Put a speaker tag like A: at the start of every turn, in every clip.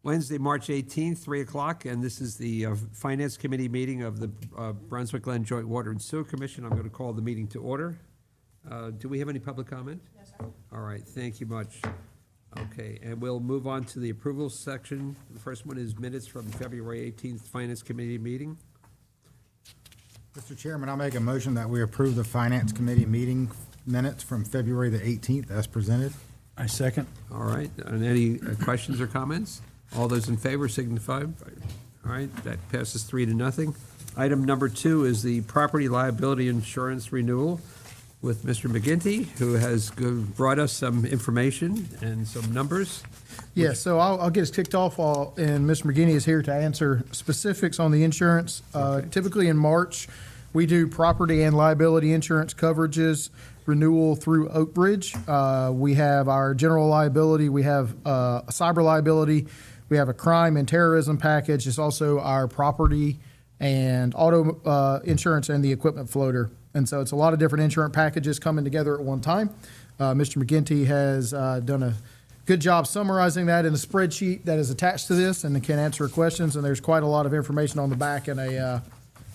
A: Wednesday, March 18th, 3 o'clock, and this is the Finance Committee meeting of the Brunswick-Glynn Joint Water and Sewer Commission. I'm going to call the meeting to order. Do we have any public comment?
B: Yes, sir.
A: All right, thank you much. Okay, and we'll move on to the approval section. The first one is minutes from February 18th Finance Committee meeting.
C: Mr. Chairman, I'll make a motion that we approve the Finance Committee meeting minutes from February the 18th as presented.
D: I second.
A: All right, and any questions or comments? All those in favor signify. All right, that passes 3-0. Item number 2 is the property liability insurance renewal with Mr. McGinty, who has brought us some information and some numbers.
E: Yeah, so I'll get us kicked off, and Mr. McGinney is here to answer specifics on the insurance. Typically in March, we do property and liability insurance coverages renewal through Oak Ridge. We have our general liability, we have a cyber liability, we have a crime and terrorism package. It's also our property and auto insurance and the equipment floater. And so it's a lot of different insurance packages coming together at one time. Mr. McGinty has done a good job summarizing that in a spreadsheet that is attached to this and can answer questions. And there's quite a lot of information on the back and a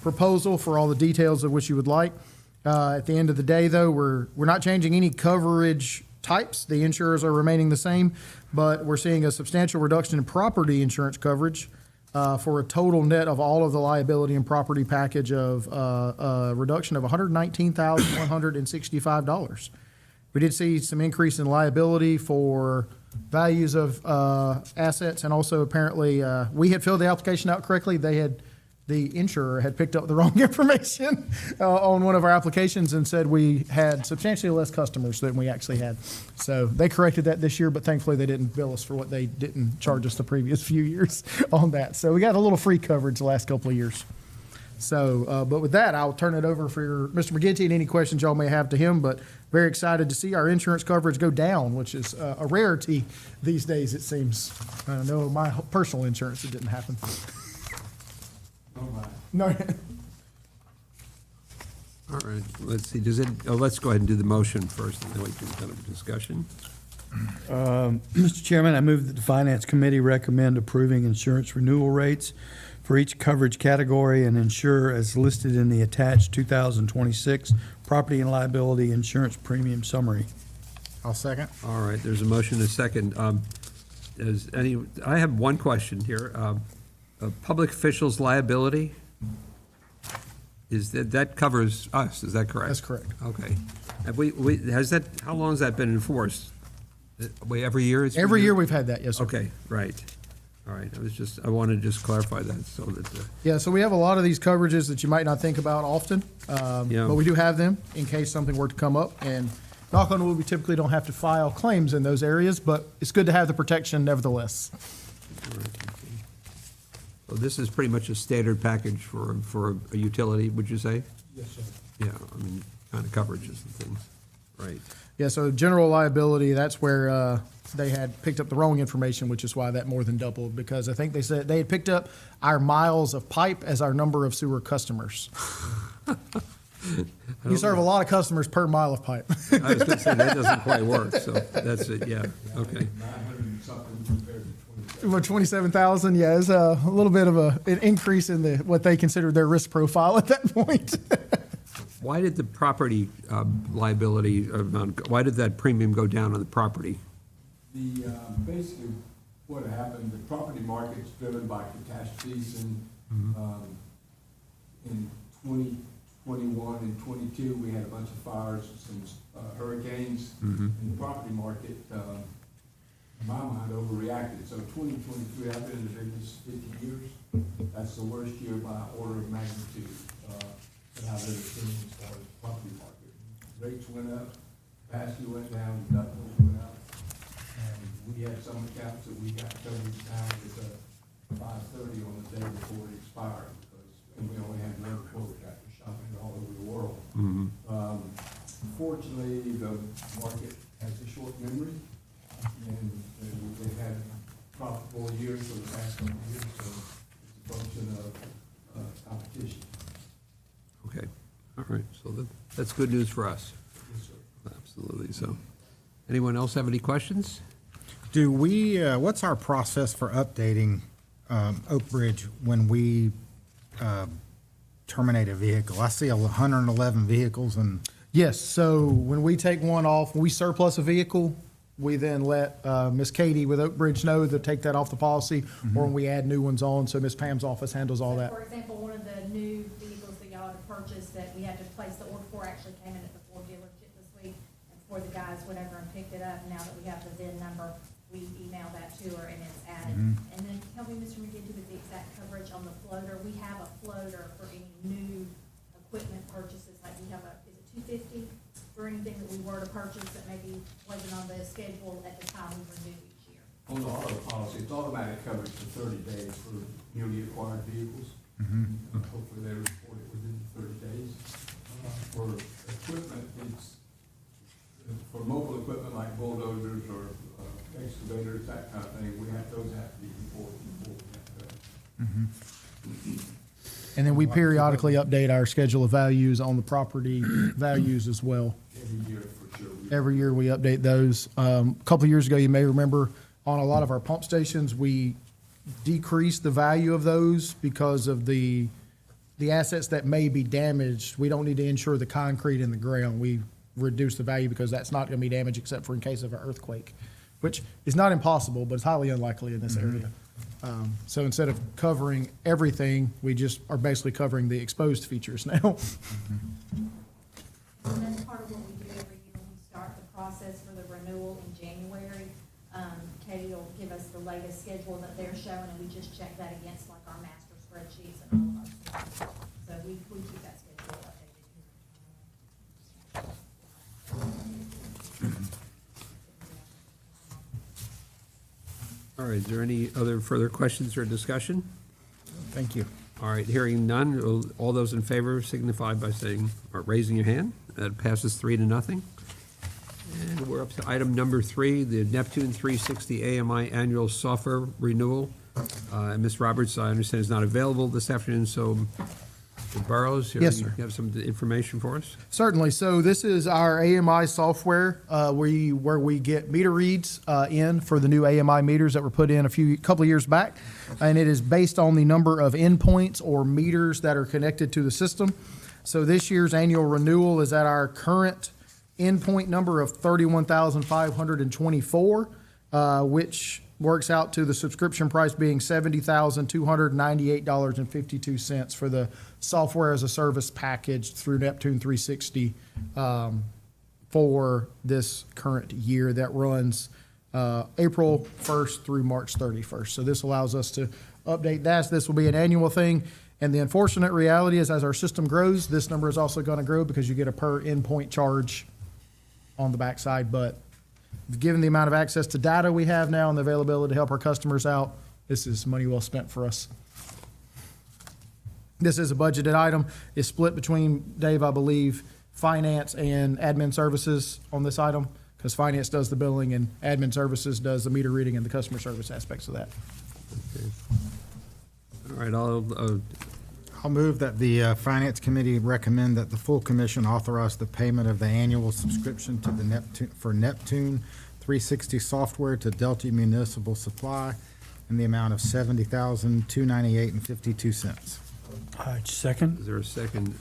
E: proposal for all the details of which you would like. At the end of the day, though, we're not changing any coverage types. The insurers are remaining the same, but we're seeing a substantial reduction in property insurance coverage for a total net of all of the liability and property package of a reduction of $119,165. We did see some increase in liability for values of assets, and also apparently we had filled the application out correctly. The insurer had picked up the wrong information on one of our applications and said we had substantially less customers than we actually had. So they corrected that this year, but thankfully they didn't bill us for what they didn't charge us the previous few years on that. So we got a little free coverage the last couple of years. So, but with that, I'll turn it over for Mr. McGinty and any questions y'all may have to him, but very excited to see our insurance coverage go down, which is a rarity these days, it seems. I know my personal insurance, it didn't happen. No.
A: All right, let's see, let's go ahead and do the motion first, and then we can kind of discussion.
D: Mr. Chairman, I move that the Finance Committee recommend approving insurance renewal rates for each coverage category and insurer as listed in the attached 2026 Property and Liability Insurance Premium Summary.
C: I'll second.
A: All right, there's a motion and a second. I have one question here. Public officials' liability, that covers us, is that correct?
E: That's correct.
A: Okay. How long has that been enforced? Every year?
E: Every year we've had that, yes, sir.
A: Okay, right. All right, I wanted to just clarify that so that.
E: Yeah, so we have a lot of these coverages that you might not think about often,
A: Yeah.
E: but we do have them in case something were to come up. And knock on wood, we typically don't have to file claims in those areas, but it's good to have the protection nevertheless.
A: So this is pretty much a standard package for a utility, would you say?
E: Yes, sir.
A: Yeah, I mean, kind of coverages and things, right.
E: Yeah, so general liability, that's where they had picked up the wrong information, which is why that more than doubled, because I think they said they had picked up our miles of pipe as our number of sewer customers. You serve a lot of customers per mile of pipe.
A: I was going to say, that doesn't quite work, so that's it, yeah, okay.
F: 900 and something compared to 27.
E: Well, 27,000, yeah, it's a little bit of an increase in what they considered their risk profile at that point.
A: Why did the property liability amount, why did that premium go down on the property?
F: Basically, what happened, the property market's driven by catastrophes, and in 2021 and 22, we had a bunch of fires, some hurricanes, and the property market, in my mind, overreacted. So 2023, I've been in the business 50 years. That's the worst year by order of magnitude that I've ever seen as far as property market. Rates went up, capacity went down, deductibles went up, and we had some accounts that we got coverage down with 5:30 on the day before it expired, and we only had one quote after shopping all over the world. Fortunately, the market has a short memory, and they've had profitable years for the past couple of years, so it's a function of competition.
A: Okay, all right, so that's good news for us.
F: Yes, sir.
A: Absolutely, so. Anyone else have any questions?
C: Do we, what's our process for updating Oak Bridge when we terminate a vehicle? I see 111 vehicles and,
E: Yes, so when we take one off, we surplus a vehicle, we then let Miss Katie with Oak Bridge know to take that off the policy, or when we add new ones on, so Miss Pam's office handles all that.
B: For example, one of the new vehicles that y'all had purchased that we had to place the order for actually came in at the Ford dealership this week. And for the guys went over and picked it up. Now that we have the VIN number, we email that to her and it's added. And then tell me, Mr. McGinty, with the exact coverage on the floater. We have a floater for any new equipment purchases, like we have is it 250? For anything that we were to purchase that maybe wasn't on the schedule at the time we renew each year.
F: On the auto policy, it's automatic coverage for 30 days for newly acquired vehicles. Hopefully they report it within 30 days. For equipment, it's, for mobile equipment like bulldozers or excavators, that kind of thing, those have to be reported before we have to.
E: And then we periodically update our schedule of values on the property values as well.
F: Every year for sure.
E: Every year we update those. A couple of years ago, you may remember, on a lot of our pump stations, we decreased the value of those because of the assets that may be damaged. We don't need to insure the concrete in the ground. We reduce the value because that's not going to be damaged except for in case of an earthquake, which is not impossible, but it's highly unlikely in this area. So instead of covering everything, we just are basically covering the exposed features now.
B: And that's part of what we do every year when we start the process for the renewal in January. Katie will give us the latest schedule that they're showing, and we just check that against like our master spreadsheets and all of our systems. So we keep that schedule updated.
A: All right, is there any other further questions or discussion?
C: thank you.
A: All right, hearing none, all those in favor signify by saying, or raising your hand. That passes 3-0. And we're up to item number 3, the Neptune 360 AMI annual software renewal. And Ms. Roberts, I understand, is not available this afternoon, so Mr. Burrows,
E: Yes, sir.
A: you have some information for us?
E: Certainly. So this is our AMI software where we get meter reads in for the new AMI meters that were put in couple of years back. And it is based on the number of endpoints or meters that are connected to the system. So this year's annual renewal is at our current endpoint number of 31,524, which works out to the subscription price being $70,298.52 for the software as a service package through Neptune 360 for this current year that runs April 1st through March 31st. So this allows us to update that. This will be an annual thing. And the unfortunate reality is as our system grows, this number is also going to grow because you get a per endpoint charge on the backside. But given the amount of access to data we have now and the availability to help our customers out, this is money well spent for us. This is a budgeted item. It's split between, Dave, I believe, finance and admin services on this item, because finance does the billing and admin services does the meter reading and the customer service aspects of that.
A: All right,
C: I'll move that the Finance Committee recommend that the full commission authorize the payment of the annual subscription to the Neptune 360 software to Delta Municipal Supply in the amount of $70,298.52.
D: Second.
A: is there a second?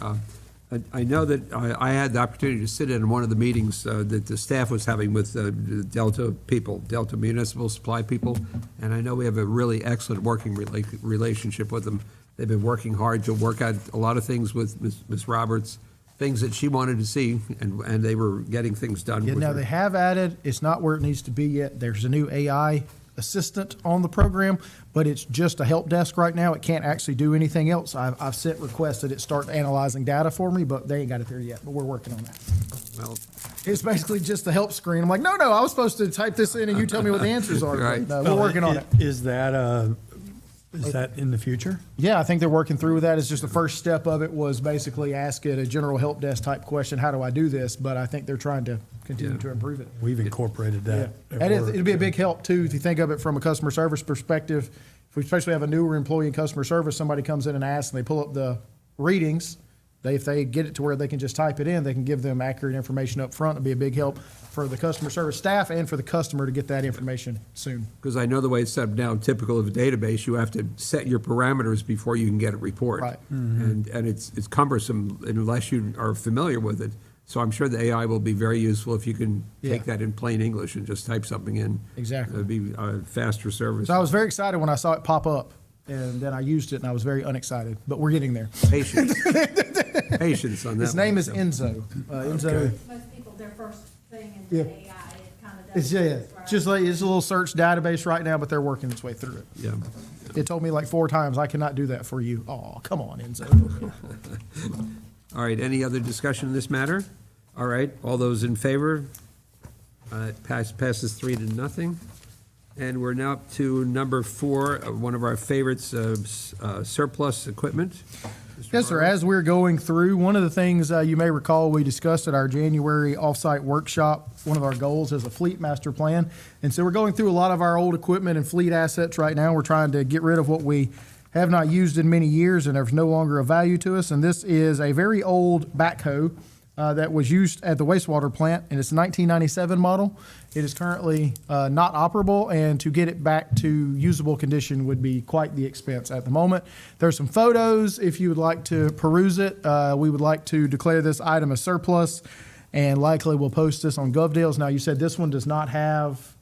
A: I know that I had the opportunity to sit in one of the meetings that the staff was having with Delta people, Delta Municipal Supply people, and I know we have a really excellent working relationship with them. They've been working hard to work out a lot of things with Ms. Roberts, things that she wanted to see, and they were getting things done.
E: Yeah,
A: with
E: now
A: her.
E: they have added, it's not where it needs to be yet. There's a new AI assistant on the program, but it's just a help desk right now. It can't actually do anything else. I've sent requests that it start analyzing data for me, but they ain't got it there yet, but we're working on that.
A: Well,
E: It's basically just the help screen. I'm like, no, I was supposed to type this in and you tell me what the answers are.
A: Right.
E: But, no, we're working on it.
D: Is that in the future?
E: Yeah, I think they're working through with that. It's just the first step of it was basically ask it a general help desk type question, how do I do this? But I think they're trying to continue
A: Yeah.
E: to improve it.
D: We've incorporated that.
E: Yeah.
D: at work.
E: It'll be a big help too, if you think of it from a customer service perspective. If we especially have a newer employee in customer service, somebody comes in and asks and they pull up the readings, If they get it to where they can just type it in, they can give them accurate information up front. It'll be a big help for the customer service staff and for the customer to get that information soon.
A: Because I know the way it's set up now, typical of a database, you have to set your parameters before you can get a report.
E: Right.
A: And it's cumbersome unless you are familiar with it. So I'm sure the AI will be very useful if you can take
E: Yeah.
A: that in plain English and just type something in.
E: Exactly.
A: It'd be a faster service.
E: So I was very excited when I saw it pop up, and then I used it, and I was very unexcited, but we're getting there.
A: Patience. Patience on that.
E: His name
A: one,
E: is
A: so.
E: Enzo. Enzo,
B: Most people, their first thing in
E: Yeah.
B: the AI, it kind of does.
E: it's, yeah,
B: describe-
E: just like, it's a little search database right now, but they're working its way through it.
A: Yeah.
E: It told me like 4 times, I cannot do that for you. Oh, come on, Enzo.
A: All right, any other discussion on this matter? All right, all those in favor? Passes 3-0. And we're now up to number 4, one of our favorites, surplus equipment. Mr.
E: Yes, sir.
A: Morrow?
E: As we're going through, one of the things you may recall we discussed at our January offsite workshop, one of our goals is a fleet master plan. And so we're going through a lot of our old equipment and fleet assets right now. We're trying to get rid of what we have not used in many years and there's no longer a value to us. And this is a very old backhoe that was used at the wastewater plant, and it's a 1997 model. It is currently not operable, and to get it back to usable condition would be quite the expense at the moment. There's some photos if you would like to peruse it. We would like to declare this item as surplus, and likely we'll post this on GovDeals. Now, you said this one does not have,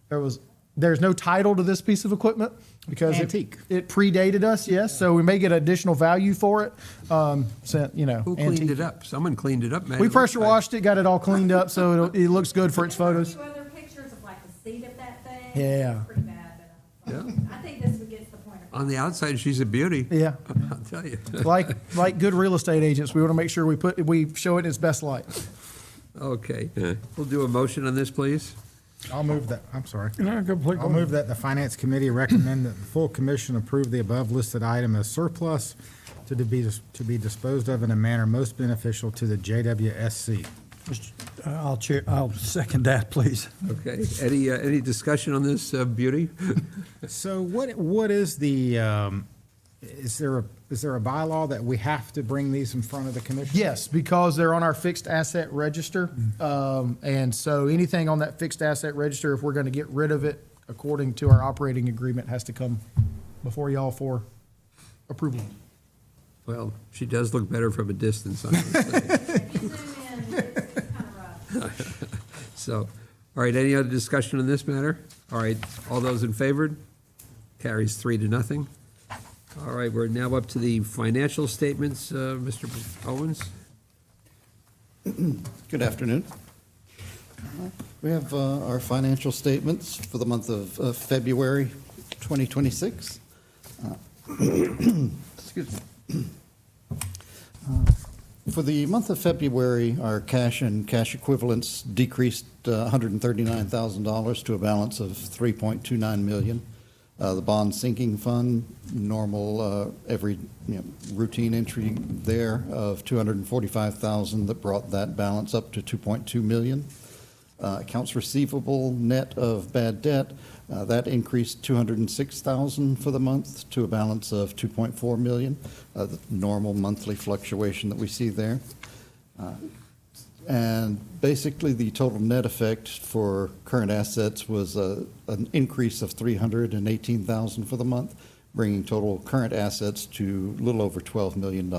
E: there's no title to this piece of equipment because
C: Antique.
E: it predated us, yes, so we may get additional value for it.
A: Who cleaned
E: antique.
A: it up? Someone cleaned it up, man.
E: We pressure washed it, got it all cleaned up, so it looks good for its photos.
B: There's a few other pictures of like the seat of that thing.
E: Yeah.
B: It's pretty bad, but I think this would get to the point of.
A: On the outside, she's a beauty.
E: Yeah,
A: I'll tell you.
E: like good real estate agents, we want to make sure we show it in its best light.
A: Okay. We'll do a motion on this, please.
C: I'll move that, I'm sorry.
D: No, go play.
C: I'll move that the Finance Committee recommend that the full commission approve the above listed item as surplus to be disposed of in a manner most beneficial to the JWSC.
D: I'll second that, please.
A: Okay. Any discussion on this beauty?
C: So what is the, is there a bylaw that we have to bring these in front of the commission?
E: Yes, because they're on our fixed asset register. And so anything on that fixed asset register, if we're going to get rid of it, according to our operating agreement, has to come before y'all for approval.
A: Well, she does look better from a distance, I'm gonna say.
B: If you zoom in, it's kind of rough.
A: So, all right, any other discussion on this matter? All right, all those in favor? Carries 3-0. All right, we're now up to the financial statements, Mr. Owens.
G: Good afternoon. We have our financial statements for the month of February 2026. Excuse me. For the month of February, our cash and cash equivalents decreased $139,000 to a balance of $3.29 million. The bond sinking fund, normal, every routine entry there of $245,000 that brought that balance up to $2.2 million. Accounts receivable net of bad debt, that increased $206,000 for the month to a balance of $2.4 million, the normal monthly fluctuation that we see there. And basically, the total net effect for current assets was an increase of $318,000 for the month, bringing total current assets to a little over $12 million.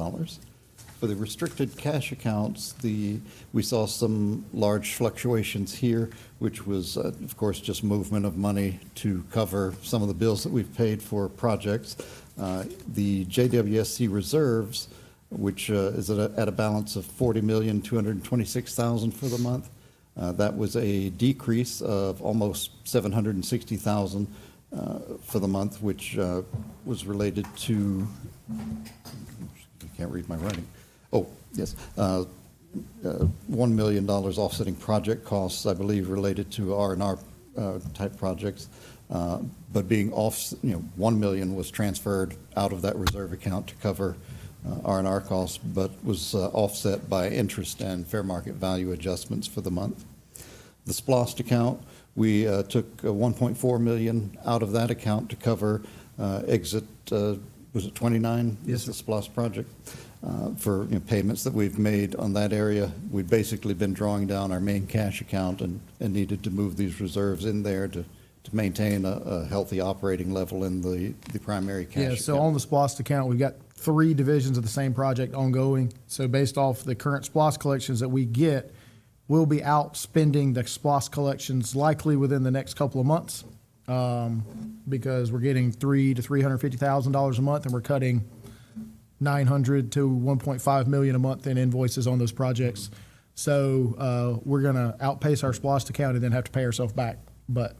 G: For the restricted cash accounts, we saw some large fluctuations here, which was, of course, just movement of money to cover some of the bills that we've paid for projects. The JWSC reserves, which is at a balance of $40,226,000 for the month. That was a decrease of almost $760,000 for the month, which was related to, I can't read my writing. Oh, yes. $1 million offsetting project costs, I believe, related to R&R type projects. But being off, $1 million was transferred out of that reserve account to cover R&R costs, but was offset by interest and fair market value adjustments for the month. The SPLOST account, we took $1.4 million out of that account to cover exit was it 29?
A: Yes,
G: Is the SPOS project, for payments that we've made on that area. We've basically been drawing down our main cash account and needed to move these reserves in there to maintain a healthy operating level in the primary cash
E: Yeah,
G: account.
E: so on the SPOS account, we've got 3 divisions of the same project ongoing. So based off the current SPOS collections that we get, we'll be out spending the SPOS collections likely within the next couple of months, because we're getting $300,000 to $350,000 a month, and we're cutting $900,000 to $1.5 million a month in invoices on those projects. So we're going to outpace our SPOS account and then have to pay ourselves back. But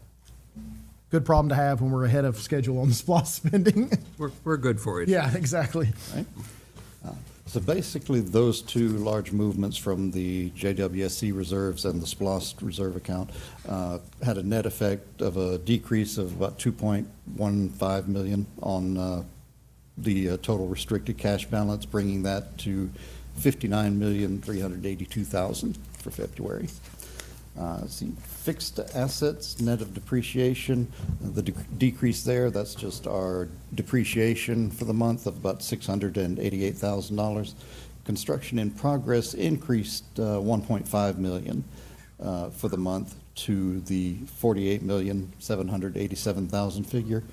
E: good problem to have when we're ahead of schedule on the SPOS spending.
A: We're good for it.
E: Yeah, exactly.
G: Right? So basically, those 2 large movements from the JWSC reserves and the SPOS reserve account had a net effect of a decrease of about $2.15 million on the total restricted cash balance, bringing that to $59,382,000 for February. See, fixed assets, net of depreciation, the decrease there, that's just our depreciation for the month of about $688,000. Construction in progress increased $1.5 million for the month to the $48,787,000 figure.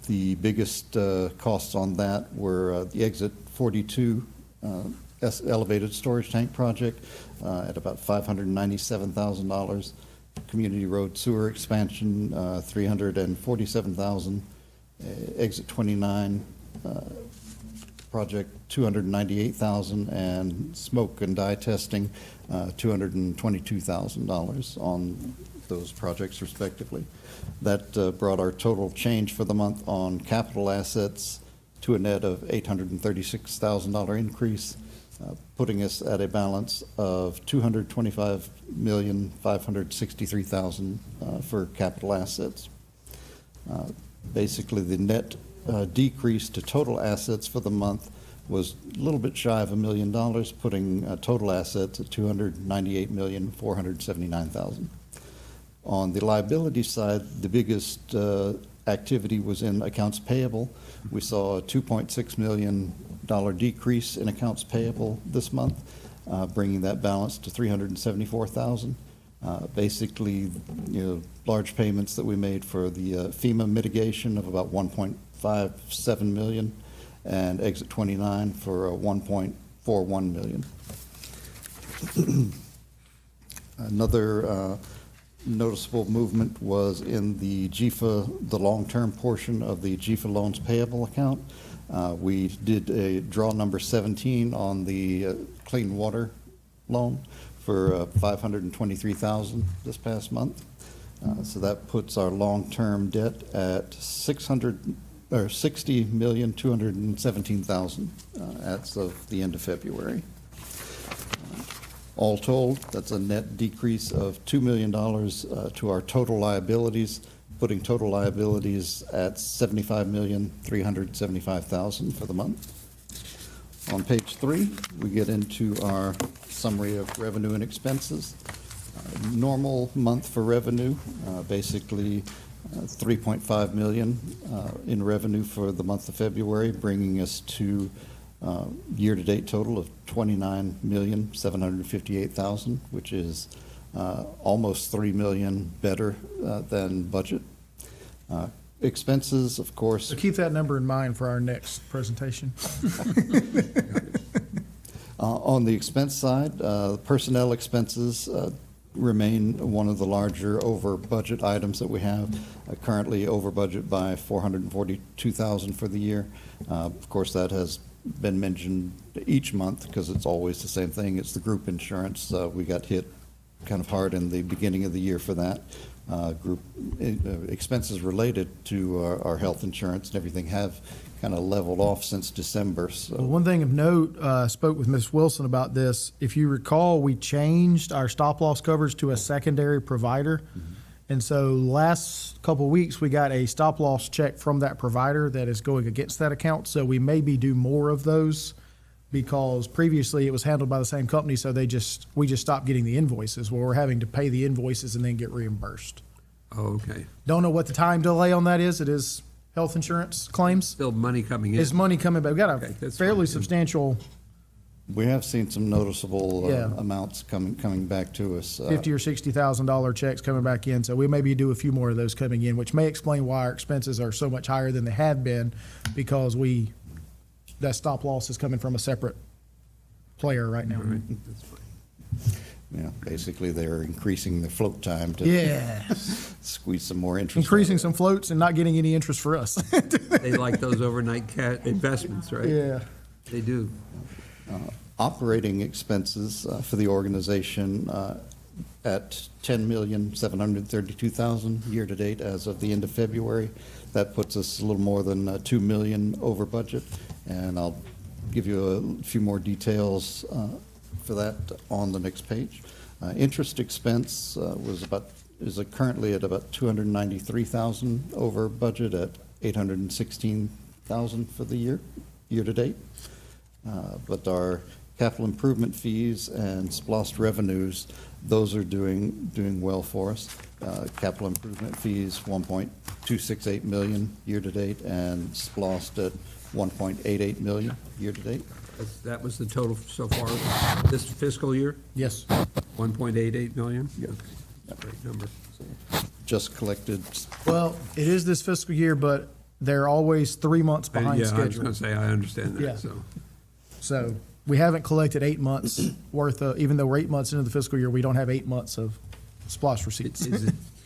G: The biggest costs on that were the Exit 42 elevated storage tank project at about $597,000. Community road sewer expansion, $347,000. Exit 29 project, $298,000, and smoke and dye testing, $222,000 on those projects respectively. That brought our total change for the month on capital assets to a net of $836,000 increase, putting us at a balance of $225,563,000 for capital assets. Basically, the net decrease to total assets for the month was a little bit shy of $1 million, putting total assets at $298,479,000. On the liability side, the biggest activity was in accounts payable. We saw a $2.6 million decrease in accounts payable this month, bringing that balance to $374,000. Basically, large payments that we made for the FEMA mitigation of about $1.57 million, and Exit 29 for $1.41 million. Another noticeable movement was in the GFA, the long-term portion of the GFA loans payable account. We did a draw number 17 on the clean water loan for $523,000 this past month. So that puts our long-term debt at $60,217,000 as of the end of February. All told, that's a net decrease of $2 million to our total liabilities, putting total liabilities at $75,375,000 for the month. On page 3, we get into our summary of revenue and expenses. Normal month for revenue, basically $3.5 million in revenue for the month of February, bringing us to year-to-date total of $29,758,000, which is almost $3 million better than budget. Expenses, of course.
E: So keep that number in mind for our next presentation.
G: On the expense side, personnel expenses remain one of the larger over-budget items that we have. Currently over budget by $442,000 for the year. Of course, that has been mentioned each month because it's always the same thing. It's the group insurance. We got hit kind of hard in the beginning of the year for that. Group expenses related to our health insurance and everything have kind of leveled off since December. So
E: Well, one thing of note, spoke with Ms. Wilson about this. If you recall, we changed our stop-loss coverage to a secondary provider. And so last couple of weeks, we got a stop-loss check from that provider that is going against that account. So we maybe do more of those because previously it was handled by the same company, so we just stopped getting the invoices. Well, we're having to pay the invoices and then get reimbursed.
A: Oh, okay.
E: Don't know what the time delay on that is. It is health insurance claims.
A: Still money coming in.
E: Is money coming back? We've got
A: Okay,
E: a
A: that's
E: fairly
A: fine.
E: substantial
G: We have seen some noticeable
E: Yeah.
G: amounts coming back to us.
E: $50,000 or $60,000 checks coming back in. So we maybe do a few more of those coming in, which may explain why our expenses are so much higher than they have been, because that stop loss is coming from a separate player right now.
A: All right, that's fine.
G: Yeah, basically, they're increasing the float time to
E: Yeah,
G: squeeze some more interest.
E: increasing
G: out
E: some floats and not getting any interest for us.
A: They like those overnight investments, right?
E: Yeah.
A: They do.
G: Operating expenses for the organization at $10,732,000 year-to-date as of the end of February. That puts us a little more than $2 million over budget, and I'll give you a few more details for that on the next page. Interest expense is currently at about $293,000 over budget at $816,000 for the year-to-date. But our capital improvement fees and SPLOST revenues, those are doing well for us. Capital improvement fees, $1.268 million year-to-date, and SPLOST at $1.88 million year-to-date.
A: That was the total so far this fiscal year,
E: Yes.
A: 1.88 million?
G: Yep.
A: Great number.
G: Just collected,
E: Well, it is this fiscal year, but they're always 3 months behind
A: Yeah, I was
E: schedule.
A: going to say, I understand
E: Yeah.
A: that, so.
E: So we haven't collected 8 months worth of, even though we're 8 months into the fiscal year, we don't have 8 months of SPOS receipts.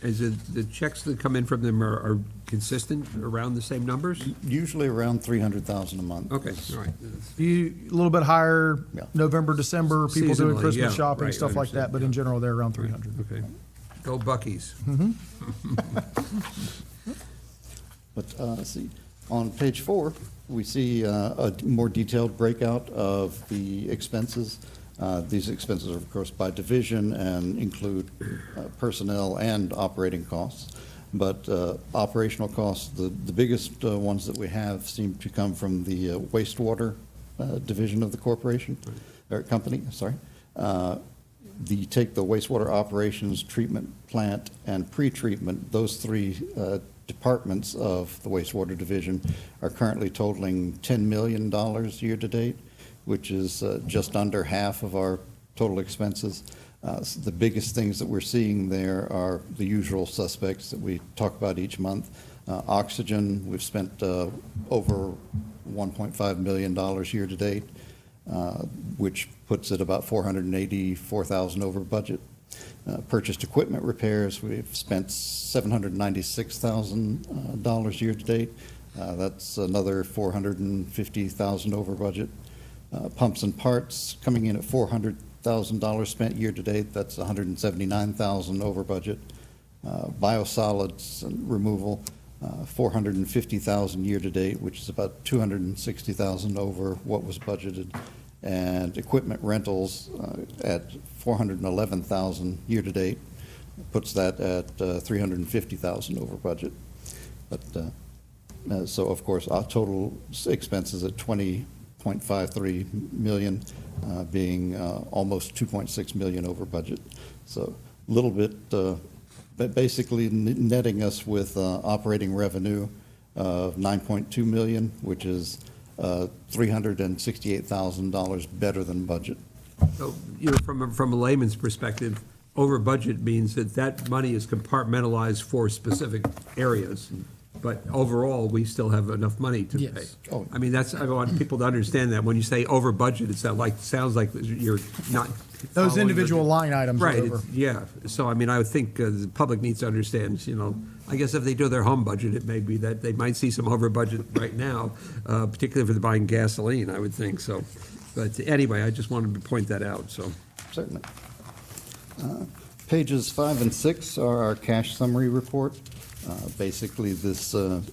A: Is it, the checks that come in from them are consistent, around the same numbers?
G: usually around $300,000 a month.
A: Okay, all right.
E: A little bit higher,
G: Yeah.
E: November, December, people doing
A: Seasonally,
E: Christmas
A: yeah,
E: shopping,
A: right,
E: stuff
A: I
E: like that,
A: understand,
E: but in
A: yeah.
E: general, they're around 300.
A: Okay. Go Buckies.
G: But, let's see, on page 4, we see a more detailed breakout of the expenses. These expenses are, of course, by division and include personnel and operating costs. But operational costs, the biggest ones that we have seem to come from the wastewater division of the corporation, or company, sorry. Take the wastewater operations, treatment plant, and pretreatment, those three departments of the wastewater division are currently totaling $10 million year-to-date, which is just under half of our total expenses. So the biggest things that we're seeing there are the usual suspects that we talk about each month. Oxygen, we've spent over $1.5 million year-to-date, which puts it about $484,000 over budget. Purchased equipment repairs, we've spent $796,000 year-to-date. That's another $450,000 over budget. Pumps and parts coming in at $400,000 spent year-to-date. That's $179,000 over budget. Biosolids removal, $450,000 year-to-date, which is about $260,000 over what was budgeted. And equipment rentals at $411,000 year-to-date, puts that at $350,000 over budget. But, so of course, our total expenses at $20.53 million, being almost $2.6 million over budget. So a little bit, but basically netting us with operating revenue of $9.2 million, which is $368,000 better than budget.
A: So, from a layman's perspective, over budget means that money is compartmentalized for specific areas, but overall, we still have enough money to
E: Yes.
A: pay.
G: Oh.
A: I mean, I want people to understand that when you say over budget, sounds like you're not.
E: Those
A: following
E: individual
A: the-
E: line items are
A: Right,
E: over.
A: yeah. So, I mean, I would think the public needs to understand, I guess if they do their home budget, it may be that they might see some over budget right now, particularly if they're buying gasoline, I would think, so. But anyway, I just wanted to point that out, so.
G: Certainly. Pages 5 and 6 are our cash summary report. Basically, this is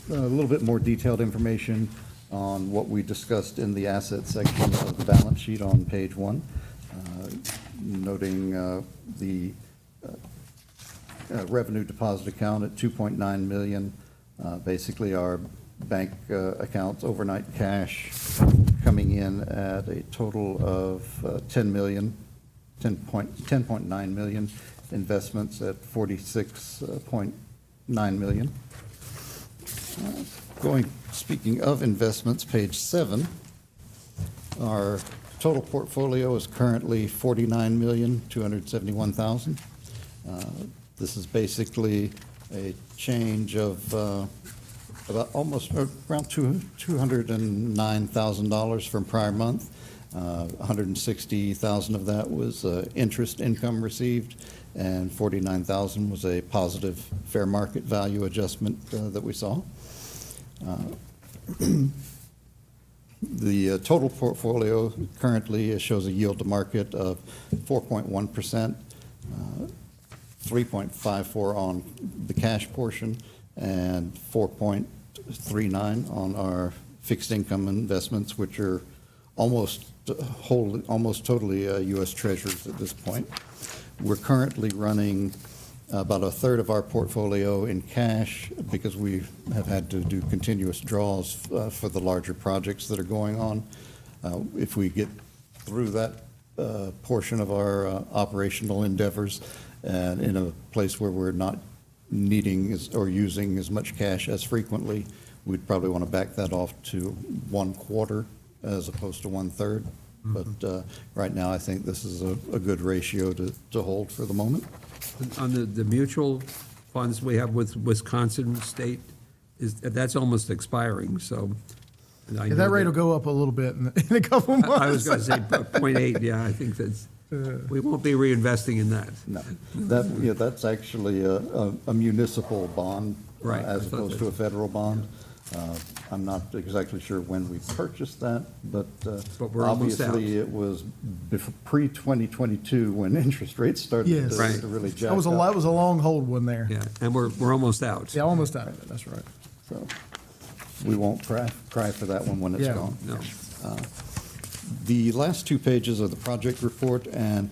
G: a little bit more detailed information on what we discussed in the asset section of the balance sheet on page 1, noting the revenue deposit account at $2.9 million. Basically, our bank accounts, overnight cash coming in at a total of $10.9 million, investments at $46.9 million. Speaking of investments, page 7, our total portfolio is currently $49,271,000. This is basically a change of about almost around $209,000 from prior month. 160,000 of that was interest income received, and 49,000 was a positive fair market value adjustment that we saw. The total portfolio currently shows a yield to market of 4.1%, 3.54 on the cash portion, and 4.39 on our fixed income investments, which are almost totally U.S. Treasuries at this point. We're currently running about a third of our portfolio in cash because we have had to do continuous draws for the larger projects that are going on. If we get through that portion of our operational endeavors and in a place where we're not needing or using as much cash as frequently, we'd probably want to back that off to 1/4 as opposed to 1/3. But right now, I think this is a good ratio to hold for the moment.
A: On the mutual funds we have with Wisconsin State, that's almost expiring, so. and I know
E: That rate will go up a little bit in a couple months.
A: I was going to say 0.8, yeah, I think that's, we won't be reinvesting in that.
G: No, that's actually a municipal bond
A: Right, I
G: as
A: thought
G: opposed to a federal bond. I'm not exactly sure when we purchased that, but
A: we're almost out.
G: obviously it was pre-2022 when interest rates started
E: Yes.
A: Right.
G: to really jack
E: That was a long hold one there.
A: Yeah, and we're almost out.
E: Yeah, almost out of it, that's right.
G: So we won't cry for that one when it's
E: Yeah.
G: gone.
A: No.
G: The last 2 pages are the project report, and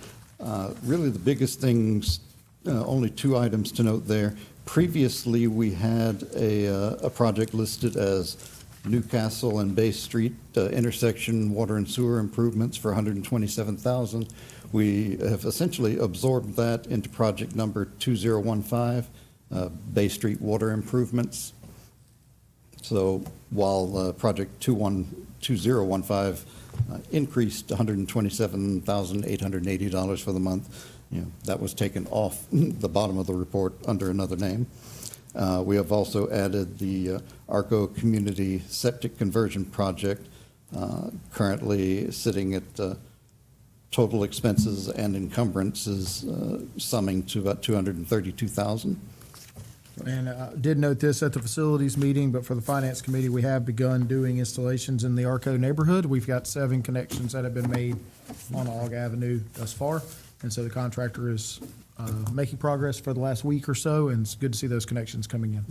G: really the biggest things, only 2 items to note there. Previously, we had a project listed as Newcastle and Bay Street intersection water and sewer improvements for $127,000. We have essentially absorbed that into project number 2015, Bay Street water improvements. So while project 2015 increased $127,880 for the month, that was taken off the bottom of the report under another name. We have also added the Arco Community Septic Conversion Project, currently sitting at total expenses and encumbrances summing to about $232,000.
E: And I did note this at the facilities meeting, but for the finance committee, we have begun doing installations in the Arco neighborhood. We've got 7 connections that have been made on Ogg Avenue thus far. And so the contractor is making progress for the last week or so, and it's good to see those connections coming in.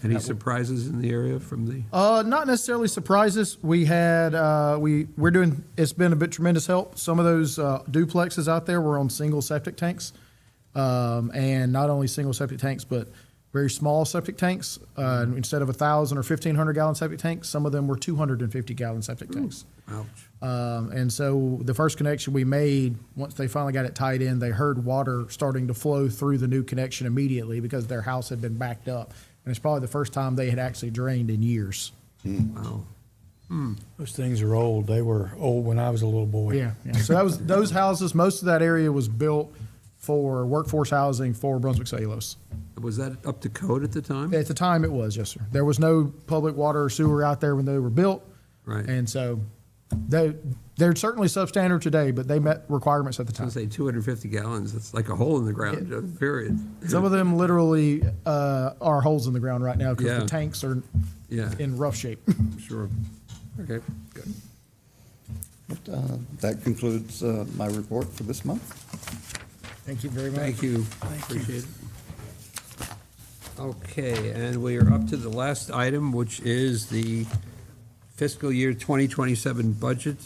A: Any surprises in the area from the?
E: Not necessarily surprises. We had, we're doing, it's been a bit tremendous help. Some of those duplexes out there were on single septic tanks. And not only single septic tanks, but very small septic tanks. Instead of 1,000 or 1,500 gallon septic tanks, some of them were 250 gallon septic tanks.
A: Ouch.
E: And so the first connection we made, once they finally got it tied in, they heard water starting to flow through the new connection immediately because their house had been backed up. And it's probably the first time they had actually drained in years.
A: Wow.
D: Those things are old. They were old when I was a little boy.
E: Yeah. So that was, those houses, most of that area was built for workforce housing for Brunswick Cellulose.
A: Was that up to code at the time?
E: At the time, it was, yes, sir. There was no public water or sewer out there when they were built.
A: Right.
E: And so they're certainly substandard today, but they met requirements at the
A: I
E: time.
A: was going to say 250 gallons, it's like a hole in the ground, period.
E: Some of them literally are holes in the ground right now because
A: Yeah.
E: the tanks are
A: Yeah,
E: in rough shape.
A: sure. Okay, good.
G: But that concludes my report for this month.
E: Thank you very much.
A: Thank you. Appreciate it. Okay, and we are up to the last item, which is the fiscal year 2027 budget.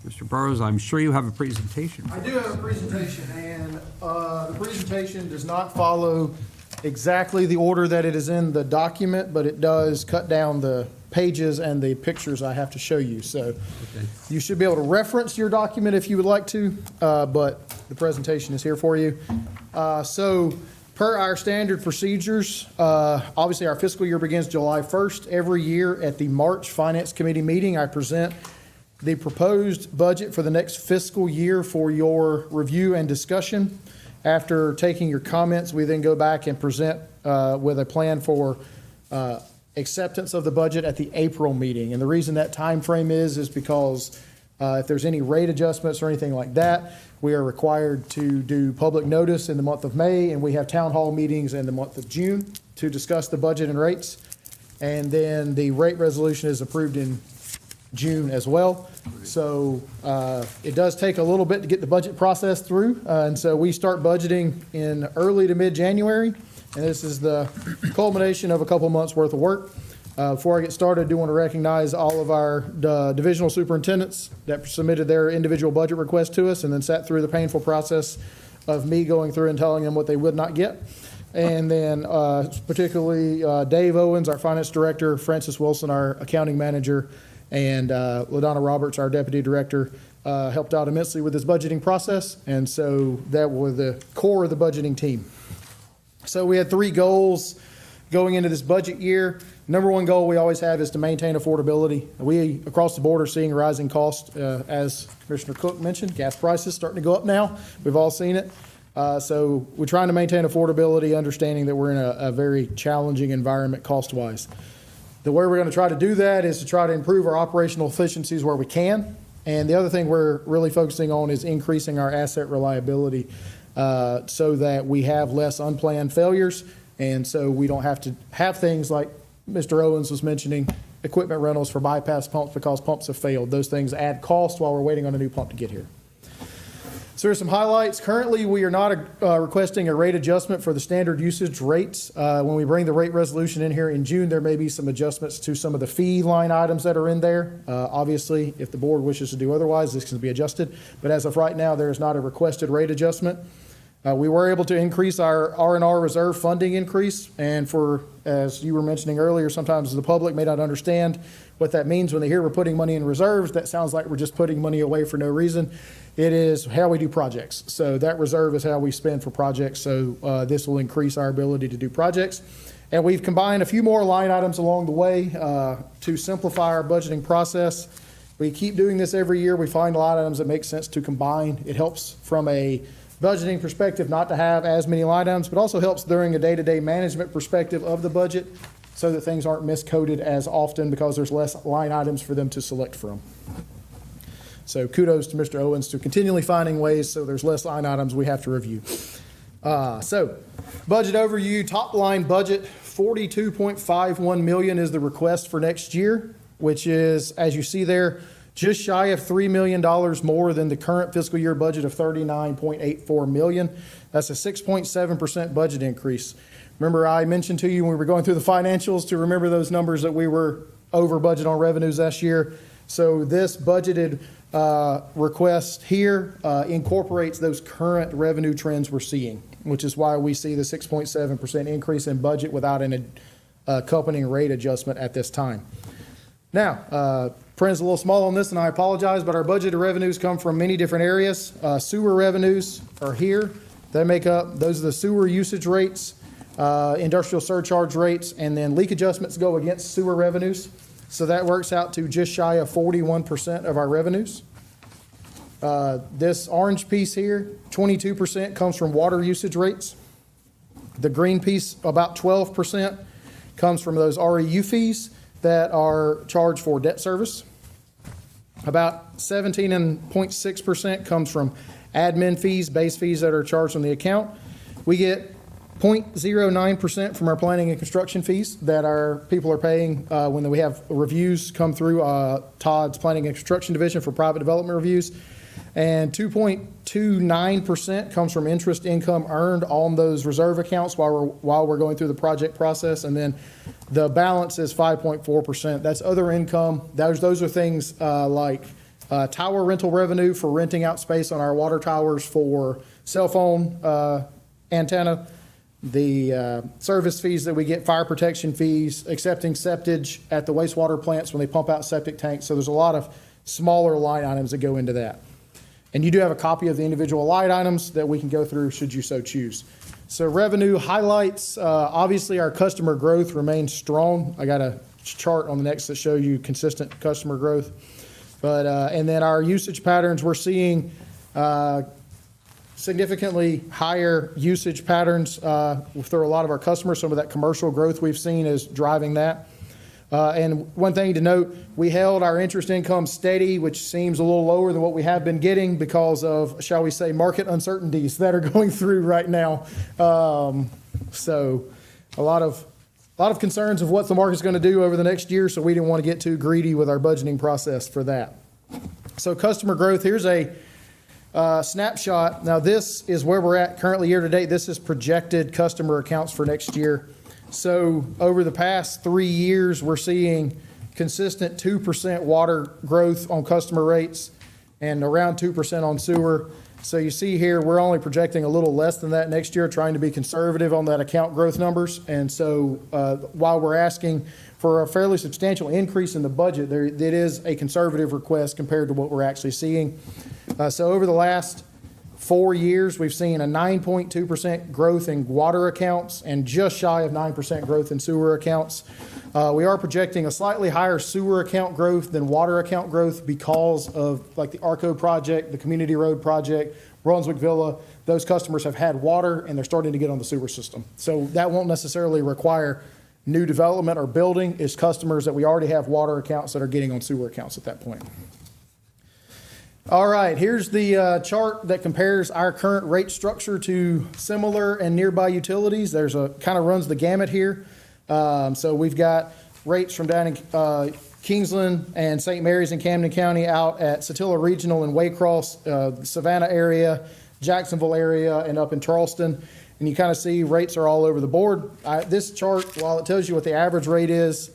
A: Mr. Burrows, I'm sure you have a presentation.
E: I do have a presentation, and the presentation does not follow exactly the order that it is in the document, but it does cut down the pages and the pictures I have to show you. So
A: Okay.
E: you should be able to reference your document if you would like to, but the presentation is here for you. So Per our standard procedures, obviously our fiscal year begins July 1st. Every year at the March Finance Committee meeting, I present the proposed budget for the next fiscal year for your review and discussion. After taking your comments, we then go back and present with a plan for acceptance of the budget at the April meeting. And the reason that time frame is because if there's any rate adjustments or anything like that, we are required to do public notice in the month of May, and we have town hall meetings in the month of June to discuss the budget and rates. And then the rate resolution is approved in June as well. So it does take a little bit to get the budget process through. And so we start budgeting in early to mid-January, and this is the culmination of a couple months' worth of work. Before I get started, I do want to recognize all of our divisional superintendents that submitted their individual budget requests to us and then sat through the painful process of me going through and telling them what they would not get. And then particularly Dave Owens, our finance director, Francis Wilson, our accounting manager, and LaDonna Roberts, our deputy director, helped out immensely with this budgeting process. And so that was the core of the budgeting team. So we had 3 goals going into this budget year. Number 1 goal we always have is to maintain affordability. We, across the board, are seeing rising costs. As Commissioner Cook mentioned, gas prices starting to go up now. We've all seen it. So we're trying to maintain affordability, understanding that we're in a very challenging environment cost-wise. The way we're going to try to do that is to try to improve our operational efficiencies where we can. And the other thing we're really focusing on is increasing our asset reliability so that we have less unplanned failures. And so we don't have to have things like Mr. Owens was mentioning, equipment rentals for bypass pumps because pumps have failed. Those things add cost while we're waiting on a new pump to get here. So here's some highlights. Currently, we are not requesting a rate adjustment for the standard usage rates. When we bring the rate resolution in here in June, there may be some adjustments to some of the fee line items that are in there. Obviously, if the board wishes to do otherwise, this can be adjusted. But as of right now, there is not a requested rate adjustment. We were able to increase our R&R reserve funding increase, and for, as you were mentioning earlier, sometimes the public may not understand what that means when they hear we're putting money in reserves. That sounds like we're just putting money away for no reason. It is how we do projects. So that reserve is how we spend for projects, so this will increase our ability to do projects. And we've combined a few more line items along the way to simplify our budgeting process. We keep doing this every year. We find line items that make sense to combine. It helps from a budgeting perspective not to have as many line items, but also helps during a day-to-day management perspective of the budget so that things aren't miscoded as often because there's less line items for them to select from. So kudos to Mr. Owens to continually finding ways so there's less line items we have to review. So budget overview, top line budget, $42.51 million is the request for next year, which is, as you see there, just shy of $3 million more than the current fiscal year budget of $39.84 million. That's a 6.7% budget increase. Remember, I mentioned to you when we were going through the financials to remember those numbers that we were over budget on revenues last year. So this budgeted request here incorporates those current revenue trends we're seeing, which is why we see the 6.7% increase in budget without an accompanying rate adjustment at this time. Now, print is a little small on this, and I apologize, but our budgeted revenues come from many different areas. Sewer revenues are here. They make up, those are the sewer usage rates, industrial surcharge rates, and then leak adjustments go against sewer revenues. So that works out to just shy of 41% of our revenues. This orange piece here, 22% comes from water usage rates. The green piece, about 12%, comes from those REU fees that are charged for debt service. About 17.6% comes from admin fees, base fees that are charged on the account. We get 0.09% from our planning and construction fees that our people are paying when we have reviews come through Todd's Planning and Construction Division for private development reviews. And 2.29% comes from interest income earned on those reserve accounts while we're going through the project process. And then the balance is 5.4%. That's other income. Those are things like tower rental revenue for renting out space on our water towers for cell phone antenna, the service fees that we get, fire protection fees, accepting septage at the wastewater plants when they pump out septic tanks. So there's a lot of smaller line items that go into that. And you do have a copy of the individual line items that we can go through should you so choose. So revenue highlights, obviously our customer growth remains strong. I got a chart on the next that show you consistent customer growth. But, and then our usage patterns, we're seeing significantly higher usage patterns through a lot of our customers. Some of that commercial growth we've seen is driving that. And one thing to note, we held our interest income steady, which seems a little lower than what we have been getting because of, shall we say, market uncertainties that are going through right now. So a lot of concerns of what the market's going to do over the next year, so we didn't want to get too greedy with our budgeting process for that. So customer growth, here's a snapshot. Now this is where we're at currently year to date. This is projected customer accounts for next year. So over the past 3 years, we're seeing consistent 2% water growth on customer rates and around 2% on sewer. So you see here, we're only projecting a little less than that next year, trying to be conservative on that account growth numbers. And so while we're asking for a fairly substantial increase in the budget, it is a conservative request compared to what we're actually seeing. So over the last 4 years, we've seen a 9.2% growth in water accounts and just shy of 9% growth in sewer accounts. We are projecting a slightly higher sewer account growth than water account growth because of like the ARCO project, the Community Road project, Brunswick Villa. Those customers have had water and they're starting to get on the sewer system. So that won't necessarily require new development or building. It's customers that we already have water accounts that are getting on sewer accounts at that point. All right, here's the chart that compares our current rate structure to similar and nearby utilities. There's a kind of runs the gamut here. So we've got rates from down in Kingsland and St. Mary's in Camden County, out at Satilla Regional and Waycross, the Savannah area, Jacksonville area, and up in Charleston. And you kind of see rates are all over the board. This chart, while it tells you what the average rate is,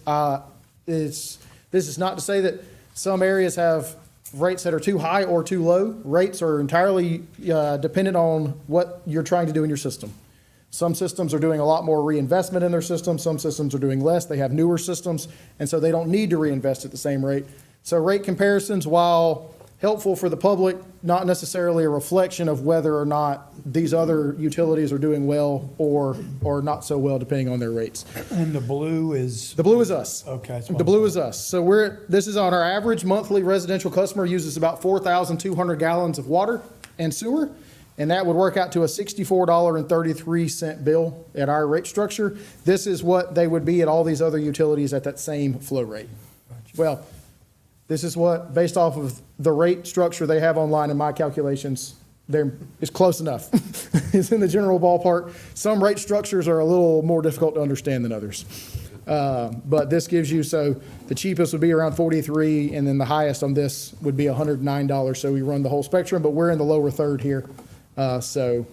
E: this is not to say that some areas have rates that are too high or too low. Rates are entirely dependent on what you're trying to do in your system. Some systems are doing a lot more reinvestment in their system. Some systems are doing less. They have newer systems, and so they don't need to reinvest at the same rate. So rate comparisons, while helpful for the public, not necessarily a reflection of whether or not these other utilities are doing well or not so well, depending on their rates.
D: And the blue is?
E: The blue is us.
D: Okay. that's
E: The
D: what
E: blue is us. So this is on our average monthly residential customer uses about 4,200 gallons of water and sewer, and that would work out to a $64.33 bill at our rate structure. This is what they would be at all these other utilities at that same flow rate. Well, this is what, based off of the rate structure they have online in my calculations, it's close enough. It's in the general ballpark. Some rate structures are a little more difficult to understand than others. But this gives you, so the cheapest would be around $43, and then the highest on this would be $109. So we run the whole spectrum, but we're in the lower third here. So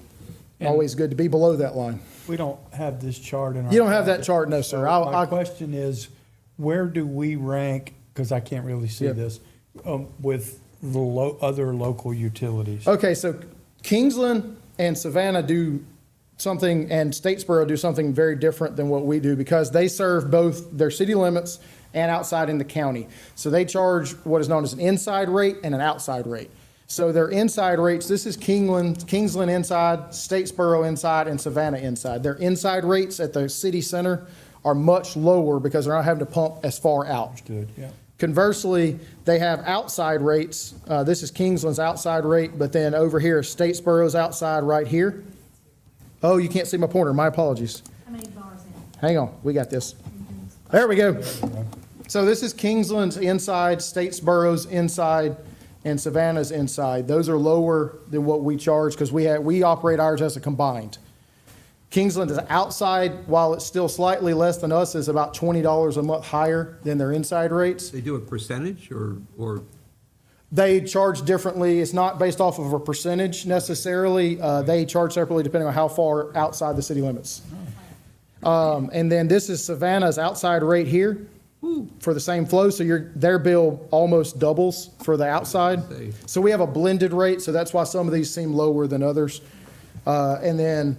E: always good to be below that line.
D: We don't have this chart in our.
E: You don't have that chart, no, sir.
D: My question is, where do we rank, because I can't really see
E: Yeah.
D: this, with the other local utilities?
E: Okay, so Kingsland and Savannah do something, and Statesboro do something very different than what we do, because they serve both their city limits and outside in the county. So they charge what is known as an inside rate and an outside rate. So their inside rates, this is Kingsland inside, Statesboro inside, and Savannah inside. Their inside rates at the city center are much lower because they're not having to pump as far out.
D: Understood, yeah.
E: Conversely, they have outside rates. This is Kingsland's outside rate, but then over here is Statesboro's outside right here. Oh, you can't see my pointer. My apologies.
B: How many bars in?
E: Hang on. We got this. There we go. So this is Kingsland's inside, Statesboro's inside, and Savannah's inside. Those are lower than what we charge because we operate ours as a combined. Kingsland is outside, while it's still slightly less than us, is about $20 a month higher than their inside rates.
A: They do a percentage or
E: They charge differently. It's not based off of a percentage necessarily. They charge separately depending on how far outside the city limits. And then this is Savannah's outside rate here for the same flow. So their bill almost doubles for the outside. So we have a blended rate. So that's why some of these seem lower than others. And then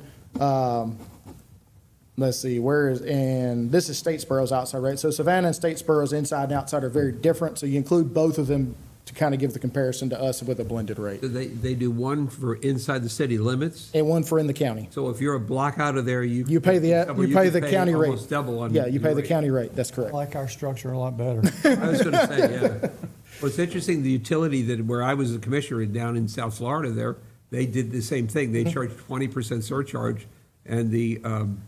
E: let's see, and this is Statesboro's outside rate. So Savannah and Statesboro's inside and outside are very different. So you include both of them to kind of give the comparison to us with a blended rate.
A: So they do one for inside the city limits?
E: And one for in the county.
A: So if you're a block out of there,
E: You pay the
A: can
E: county rate.
A: almost double on.
E: Yeah, you pay
A: your
E: the
A: rate.
E: county rate, that's
D: I
E: correct.
D: like our structure a lot better.
A: I was gonna say, yeah. Well, it's interesting, the utility that, where I was a commissioner down in South Florida there, they did the same thing. They charged 20% surcharge, and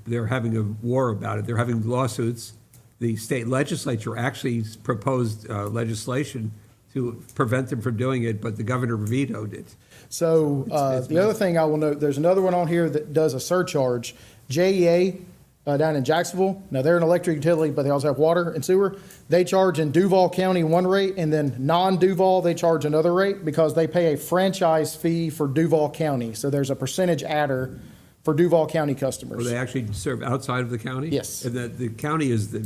A: they're having a war about it. They're having lawsuits. The state legislature actually proposed legislation to prevent them from doing it, but the governor vetoed it.
E: So
A: It's
E: the other thing I will note, there's another one on here that does a surcharge. JEA down in Jacksonville, now they're an electric utility, but they also have water and sewer. They charge in Duval County one rate, and then non-Duval, they charge another rate because they pay a franchise fee for Duval County. So there's a percentage adder for Duval County
A: Or
E: customers.
A: they actually serve outside of the county?
E: Yes.
A: And the county is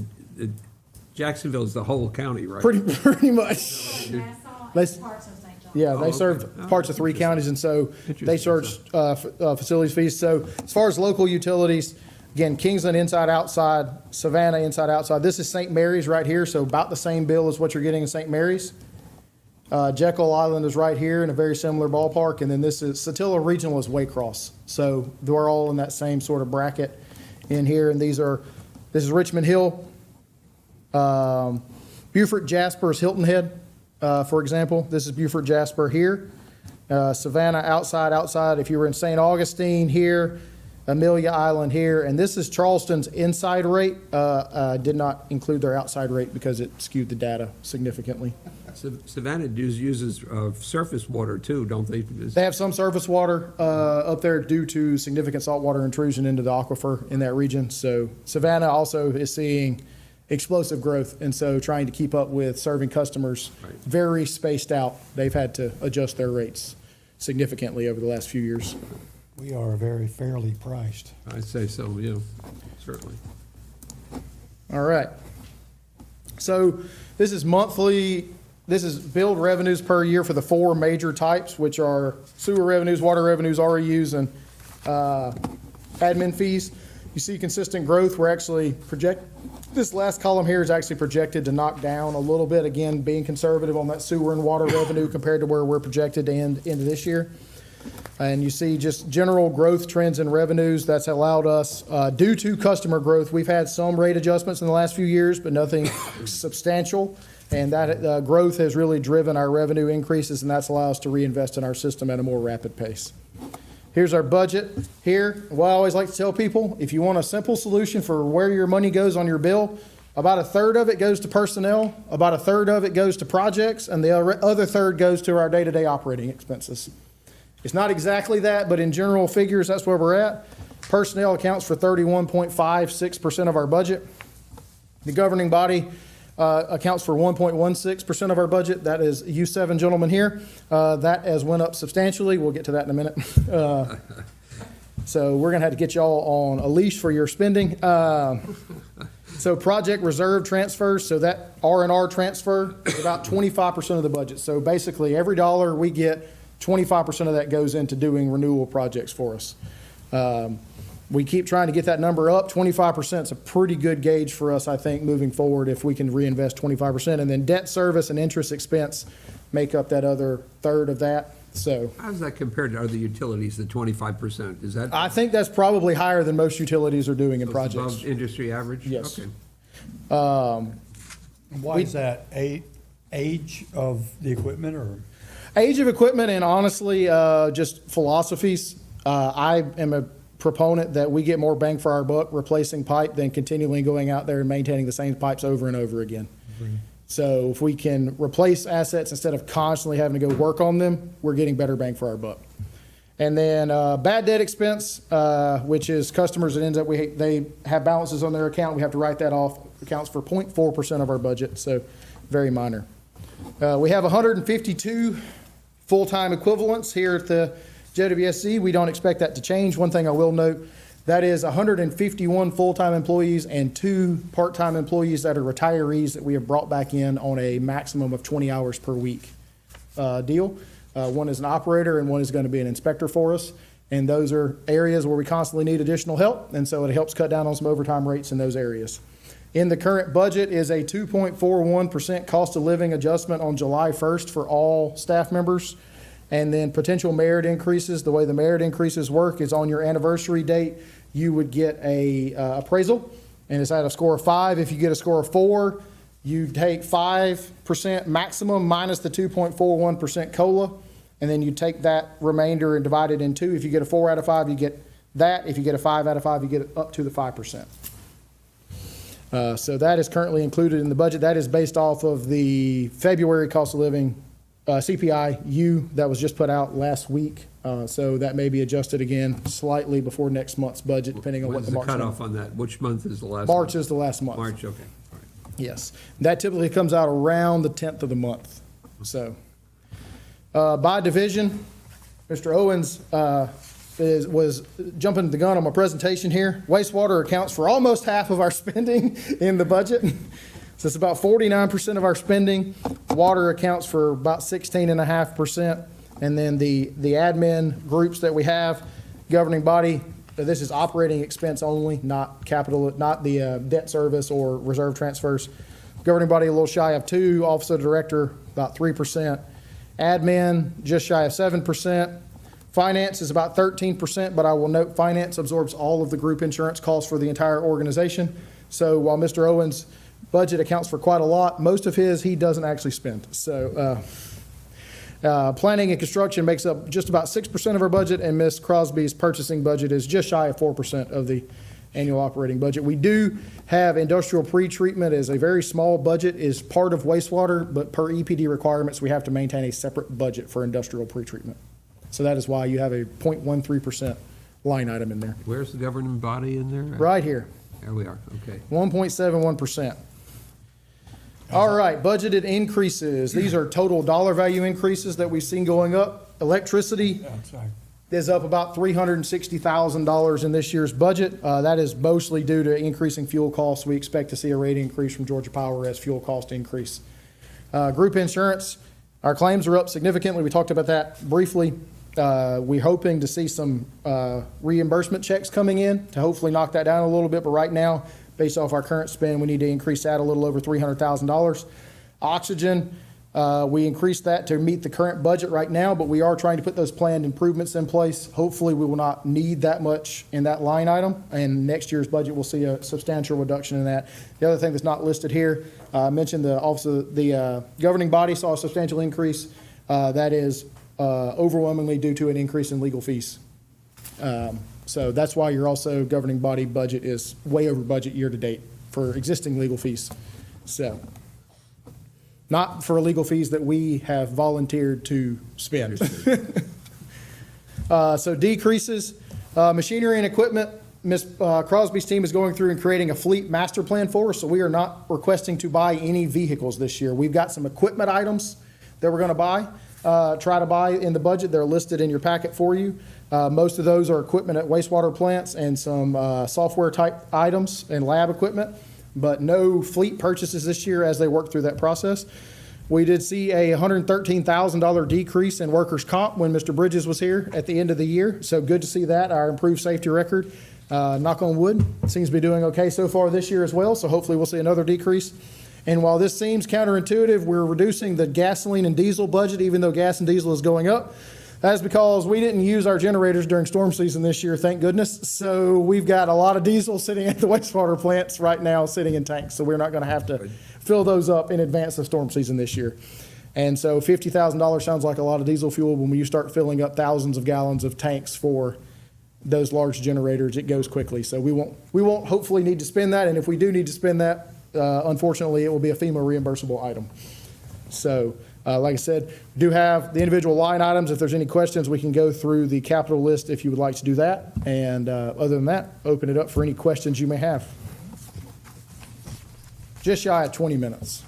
A: Jacksonville is the whole county, right?
E: Pretty much.
B: Nassau
E: Let's-
B: and parts of St. John.
E: Yeah,
A: Oh,
E: they
A: okay.
E: serve
A: Oh,
E: parts of 3
A: interesting.
E: counties, and so they
A: Interesting.
E: charge facilities fees. So as far as local utilities, again, Kingsland inside, outside, Savannah inside, outside. This is St. Mary's right here, so about the same bill as what you're getting in St. Mary's. Jekyll Island is right here in a very similar ballpark, and then this is, Satilla Regional is Waycross. So they're all in that same sort of bracket in here, and this is Richmond Hill. Beaufort Jasper is Hilton Head, for example. This is Beaufort Jasper here. Savannah outside. If you were in St. Augustine here, Amelia Island here, and this is Charleston's inside rate. Did not include their outside rate because it skewed the data significantly.
A: Savannah uses surface water too, don't they?
E: They have some surface water up there due to significant saltwater intrusion into the aquifer in that region. So Savannah also is seeing explosive growth, and so trying to keep up with serving customers
A: Right.
E: very spaced out. They've had to adjust their rates significantly over the last few years.
D: We are very fairly priced.
A: I'd say so, yeah, certainly.
E: All right. So this is monthly, this is billed revenues per year for the 4 major types, which are sewer revenues, water revenues, REUs, and admin fees. You see consistent growth. We're actually this last column here is actually projected to knock down a little bit, again, being conservative on that sewer and water revenue compared to where we're projected to end into this year. And you see just general growth trends in revenues that's allowed us, due to customer growth, we've had some rate adjustments in the last few years, but nothing substantial. And that growth has really driven our revenue increases, and that's allowed us to reinvest in our system at a more rapid pace. Here's our budget here. What I always like to tell people, if you want a simple solution for where your money goes on your bill, about a third of it goes to personnel, about a third of it goes to projects, and the other third goes to our day-to-day operating expenses. It's not exactly that, but in general figures, that's where we're at. Personnel accounts for 31.56% of our budget. The governing body accounts for 1.16% of our budget. That is you 7 gentlemen here. That has went up substantially. We'll get to that in a minute. So we're going to have to get y'all on a leash for your spending. So project reserve transfers, so that R&R transfer is about 25% of the budget. So basically, every dollar we get, 25% of that goes into doing renewal projects for us. We keep trying to get that number up. 25% is a pretty good gauge for us, I think, moving forward, if we can reinvest 25%. And then debt service and interest expense make up that other third of that. So
A: How does that compare to other utilities, the 25%? Is that
E: I think that's probably higher than most utilities are doing in projects.
A: above industry average?
E: Yes.
A: Okay.
D: Why is that? Age of the equipment, or?
E: Age of equipment, and honestly, just philosophies. I am a proponent that we get more bang for our buck replacing pipe than continually going out there and maintaining the same pipes over and over again. So if we can replace assets instead of constantly having to go work on them, we're getting better bang for our buck. And then bad debt expense, which is customers that ends up, they have balances on their account, we have to write that off, accounts for 0.4% of our budget, so very minor. We have 152 full-time equivalents here at the JWSC. We don't expect that to change. One thing I will note, that is 151 full-time employees and 2 part-time employees that are retirees that we have brought back in on a maximum of 20 hours per week deal. One is an operator and one is going to be an inspector for us. And those are areas where we constantly need additional help, and so it helps cut down on some overtime rates in those areas. In the current budget is a 2.41% cost of living adjustment on July 1st for all staff members. And then potential merit increases. The way the merit increases work is on your anniversary date, you would get a appraisal, and it's at a score of 5. If you get a score of 4, you take 5% maximum minus the 2.41% COLA, and then you take that remainder and divide it in 2. If you get a 4 out of 5, you get that. If you get a 5 out of 5, you get up to the 5%. So that is currently included in the budget. That is based off of the February cost of living CPI-U that was just put out last week. So that may be adjusted again slightly before next month's budget, depending on what
A: When's
E: the
A: the
E: March
A: cutoff
E: number.
A: on that? Which month is the last?
E: March
A: month?
E: is the last month.
A: March, okay. All right.
E: Yes. That typically comes out around the 10th of the month. So, by division, Mr. Owens was jumping the gun on my presentation here. Wastewater accounts for almost half of our spending in the budget. So it's about 49% of our spending. Water accounts for about 16.5%. And then the admin groups that we have, governing body, this is operating expense only, not capital, not the debt service or reserve transfers. Governing body a little shy of 2%, office of director about 3%. Admin just shy of 7%. Finance is about 13%, but I will note finance absorbs all of the group insurance costs for the entire organization. So while Mr. Owens' budget accounts for quite a lot, most of his he doesn't actually spend. So planning and construction makes up just about 6% of our budget, and Ms. Crosby's purchasing budget is just shy of 4% of the annual operating budget. We do have industrial pretreatment as a very small budget, is part of wastewater, but per EPD requirements, we have to maintain a separate budget for industrial pretreatment. So that is why you have a 0.13% line item in there.
A: Where's the governing body in there?
E: Right here,
A: There we are, okay.
E: 1.71%. All right, budgeted increases. These are total dollar value increases that we've seen going up. Electricity is up about $360,000 in this year's budget. That is mostly due to increasing fuel costs. We expect to see a rate increase from Georgia Power as fuel costs increase. Group insurance, our claims are up significantly. We talked about that briefly. We're hoping to see some reimbursement checks coming in to hopefully knock that down a little bit, but right now, based off our current spend, we need to increase that a little over $300,000. Oxygen, we increased that to meet the current budget right now, but we are trying to put those planned improvements in place. Hopefully, we will not need that much in that line item, and next year's budget will see a substantial reduction in that. The other thing that's not listed here, I mentioned the office of the governing body saw a substantial increase. That is overwhelmingly due to an increase in legal fees. So that's why your also governing body budget is way over budget year to date for existing legal fees. So, not for legal fees that we have volunteered to spend. So decreases, machinery and equipment. Ms. Crosby's team is going through and creating a fleet master plan for us, so we are not requesting to buy any vehicles this year. We've got some equipment items that we're going to buy, try to buy in the budget. They're listed in your packet for you. Most of those are equipment at wastewater plants and some software type items and lab equipment, but no fleet purchases this year as they work through that process. We did see a $113,000 decrease in workers' comp when Mr. Bridges was here at the end of the year, so good to see that. Our improved safety record, knock on wood, seems to be doing okay so far this year as well, so hopefully we'll see another decrease. And while this seems counterintuitive, we're reducing the gasoline and diesel budget, even though gas and diesel is going up. That's because we didn't use our generators during storm season this year, thank goodness. So we've got a lot of diesel sitting at the wastewater plants right now, sitting in tanks. So we're not going to have to fill those up in advance of storm season this year. And so $50,000 sounds like a lot of diesel fuel. When you start filling up thousands of gallons of tanks for those large generators, it goes quickly. So we won't hopefully need to spend that. And if we do need to spend that, unfortunately, it will be a FEMA reimbursable item. So, like I said, do have the individual line items. If there's any questions, we can go through the capital list if you would like to do that. And other than that, open it up for any questions you may have. Just shy of 20 minutes.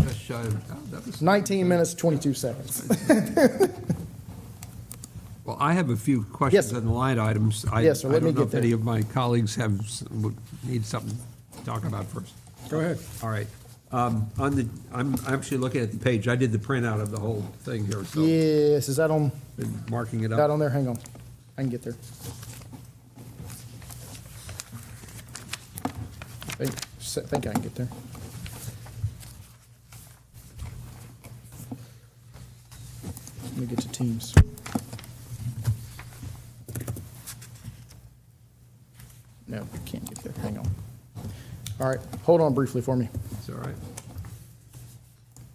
A: Just shy of, that was.
E: 19 minutes, 22 seconds.
A: Well, I have a few
E: Yes,
A: questions
E: sir.
A: on the line items.
E: Yes, sir. Let me
A: I don't know
E: get
A: if
E: there.
A: any of my colleagues would need something to talk about first.
E: Go ahead.
A: All right. I'm actually looking at the page. I did the printout of the whole thing here, so
E: Yes, is that on,
A: been marking it
E: that
A: up.
E: on there? Hang on. I can get there. I think think I can get there. Let me get to Teams. No, I can't get there. Hang on. All right, hold on briefly for me.
A: It's all right.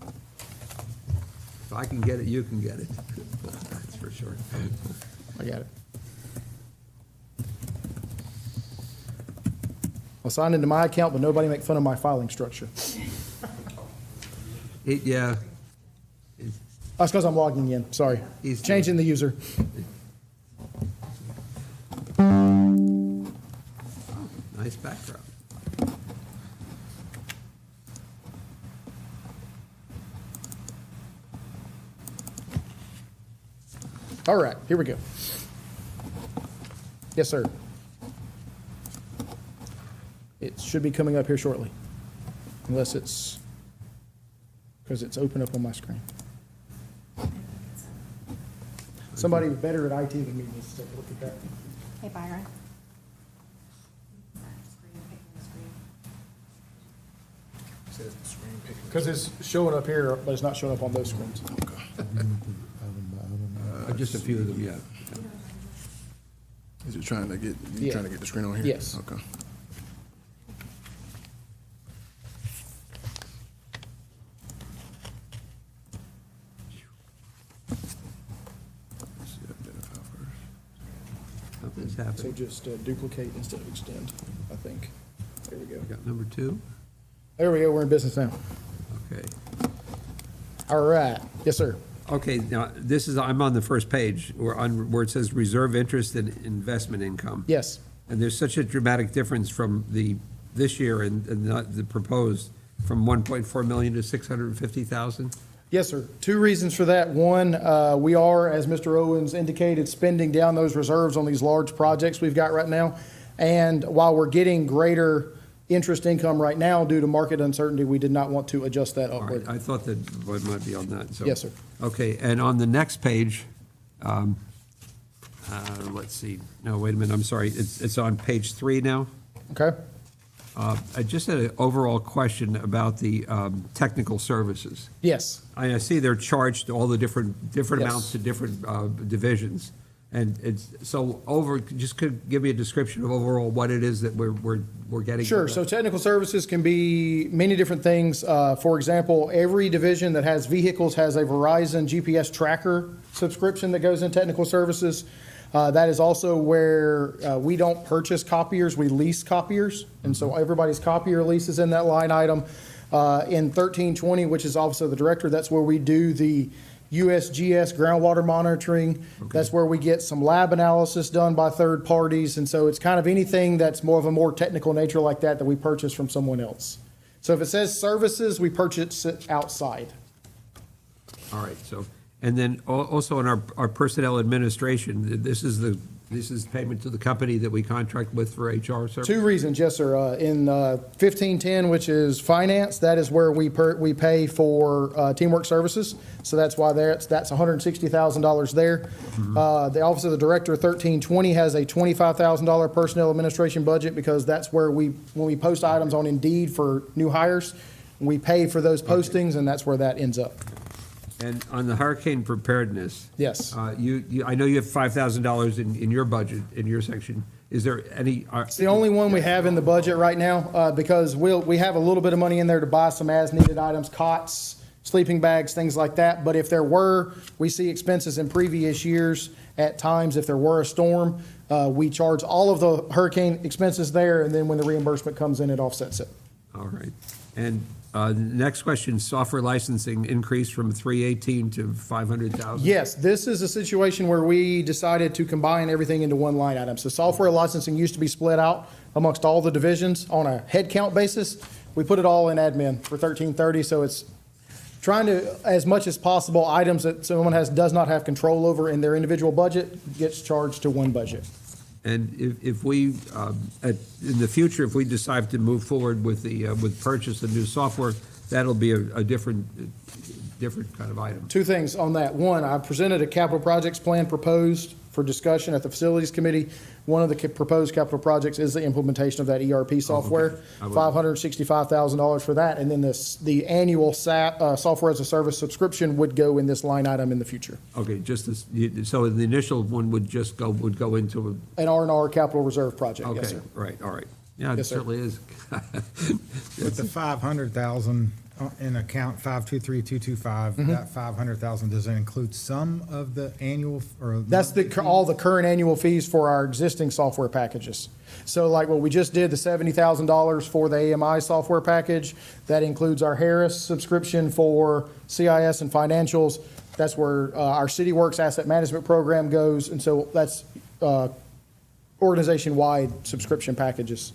A: If I can get it, you can get it. That's for sure.
E: I got it. I'll sign into my account, but nobody make fun of my filing structure.
A: Yeah.
E: That's because I'm logging in, sorry.
A: He's-
E: Changing the user.
A: Nice backdrop.
E: All right, here we go. Yes, sir. It should be coming up here shortly, unless it's, because it's open up on my screen. Somebody better at IT than me needs to take a look at that.
B: Hey, Byron.
E: Because it's showing up here, but it's not showing up on those screens.
A: Just a few of them, yeah.
H: Is it trying to get, you
E: Yeah.
H: trying to get the screen on here?
E: Yes.
H: Okay. Let's see, identify first.
A: Something's
E: So
A: happening.
E: just duplicate instead of extend, I think. There we go.
A: We got number 2.
E: There we go, we're in business now.
A: Okay.
E: All right, yes, sir.
A: Okay, now, this is, I'm on the first page, where it says reserve interest and investment income.
E: Yes.
A: And there's such a dramatic difference from this year and the proposed, from 1.4 million to 650,000?
E: Yes, sir. Two reasons for that. One, we are, as Mr. Owens indicated, spending down those reserves on these large projects we've got right now. And while we're getting greater interest income right now due to market uncertainty, we did not want to adjust that
A: All right,
E: upward.
A: I thought that it might be on that, so.
E: Yes, sir.
A: Okay, and on the next page, let's see, no, wait a minute, I'm sorry, it's on page 3 now.
E: Okay?
A: I just had an overall question about the technical services.
E: Yes.
A: I see they're charged all the different
E: Yes.
A: amounts to different divisions. And it's, so just could give me a description of overall what it is that we're getting?
E: Sure. So technical services can be many different things. For example, every division that has vehicles has a Verizon GPS tracker subscription that goes in technical services. That is also where we don't purchase copiers, we lease copiers. And so everybody's copier lease is in that line item. In 1320, which is Office of the Director, that's where we do the USGS groundwater monitoring. That's where we get some lab analysis done by third parties. And so it's kind of anything that's more of a more technical nature like that we purchase from someone else. So if it says services, we purchase it outside.
A: All right, so, and then also in our personnel administration, this is payment to the company that we contract with for HR services?
E: Two reasons, yes, sir. In 1510, which is finance, that is where we pay for teamwork services. So that's why that's $160,000 there. The Office of the Director, 1320, has a $25,000 personnel administration budget because that's where when we post items on Indeed for new hires, we pay for those postings, and that's where that ends up.
A: And on the hurricane preparedness?
E: Yes.
A: I know you have $5,000 in your budget, in your section. Is there any?
E: It's the only one we have in the budget right now, because we have a little bit of money in there to buy some as-needed items, cots, sleeping bags, things like that. But if we see expenses in previous years, at times, if there were a storm, we charge all of the hurricane expenses there, and then when the reimbursement comes in, it offsets it.
A: All right. And the next question, software licensing increased from 318 to 500,000?
E: Yes, this is a situation where we decided to combine everything into one line item. So software licensing used to be split out amongst all the divisions on a head count basis. We put it all in admin for 1330, so it's trying to, as much as possible, items that someone does not have control over in their individual budget gets charged to one budget.
A: And if we, in the future, if we decide to move forward with purchase of new software, that'll be a different kind of item.
E: Two things on that. One, I presented a capital projects plan proposed for discussion at the Facilities Committee. One of the proposed capital projects is the implementation of that ERP software,
A: I was-
E: $565,000 for that. And then the annual software as a service subscription would go in this line item in the future.
A: Okay, just this, so the initial one would go into,
E: An R&R capital reserve project,
A: okay,
E: yes, sir.
A: right, all right. Yeah, it
E: Yes, sir.
A: certainly is.
C: With the 500,000 in account 523225, that 500,000, does it include some of the annual or?
E: That's all the current annual fees for our existing software packages. So like what we just did, the $70,000 for the AMI software package, that includes our Harris subscription for CIS and financials. That's where our CityWorks asset management program goes, and so that's organization-wide subscription packages.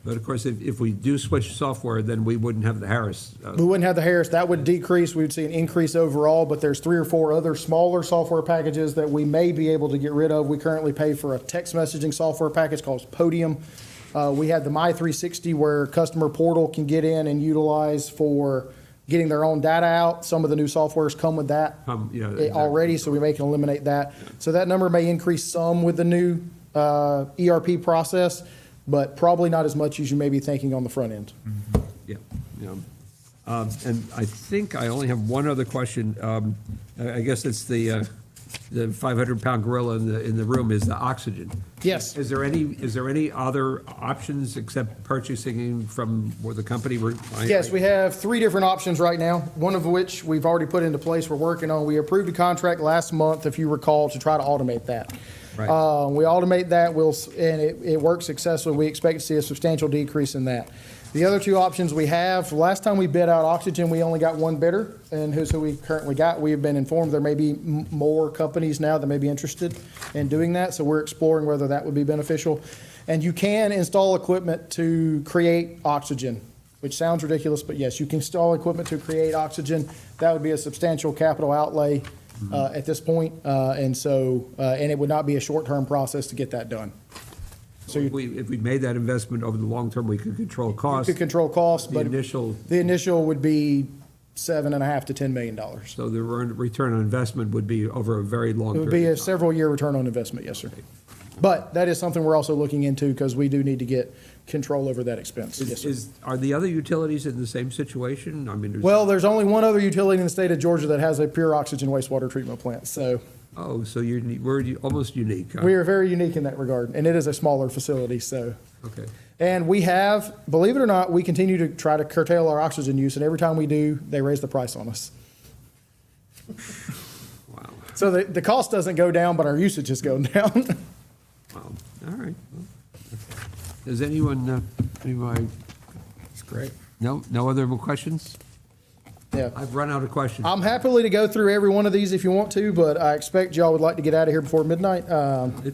A: But of course, if we do switch software, then we wouldn't have the Harris.
E: We wouldn't have the Harris, that would decrease, we would see an increase overall, but there's 3 or 4 other smaller software packages that we may be able to get rid of. We currently pay for a text messaging software package called Podium. We have the My360 where customer portal can get in and utilize for getting their own data out. Some of the new softwares come with that
A: Exactly.
E: already, so we may can eliminate that. So that number may increase some with the new ERP process, but probably not as much as you may be thinking on the front end.
A: Yeah, yeah. And I think I only have one other question. I guess it's the 500-pound gorilla in the room is the oxygen.
E: Yes.
A: Is there any other options except purchasing from where the company?
E: Yes, we have 3 different options right now, one of which we've already put into place, we're working on. We approved a contract last month, if you recall, to try to automate that.
A: Right.
E: We automate that, and it works successfully. We expect to see a substantial decrease in that. The other 2 options we have, last time we bid out oxygen, we only got 1 bidder, and who's who we currently got. We have been informed there may be more companies now that may be interested in doing that, so we're exploring whether that would be beneficial. And you can install equipment to create oxygen, which sounds ridiculous, but yes, you can install equipment to create oxygen. That would be a substantial capital outlay at this point, and it would not be a short-term process to get that done.
A: So if we made that investment over the long term, we could control costs.
E: You could control costs,
A: The
E: but
A: initial,
E: the initial would be $7.5 to $10 million.
A: so the return on investment would be over a very long
E: It
A: period.
E: would be a
A: of time.
E: several-year return on investment, yes, sir. But that is something we're also looking into because we do need to get control over that expense. Yes, sir.
A: Are the other utilities in the same situation? I mean,
E: Well, there's only one other utility in the state of Georgia that has a pure oxygen wastewater treatment plant, so
A: so we're almost unique, huh?
E: we are very unique in that regard, and it is a smaller facility, so.
A: Okay.
E: And we have, believe it or not, we continue to try to curtail our oxygen use, and every time we do, they raise the price on us.
A: Wow.
E: So the cost doesn't go down, but our usage is going down.
A: Wow. All right. Well, does anybody,
C: It's great.
A: no other questions?
E: Yeah.
A: I've run out of questions.
E: I'm happily to go through every one of these if you want to, but I expect y'all would like to get out of here before midnight.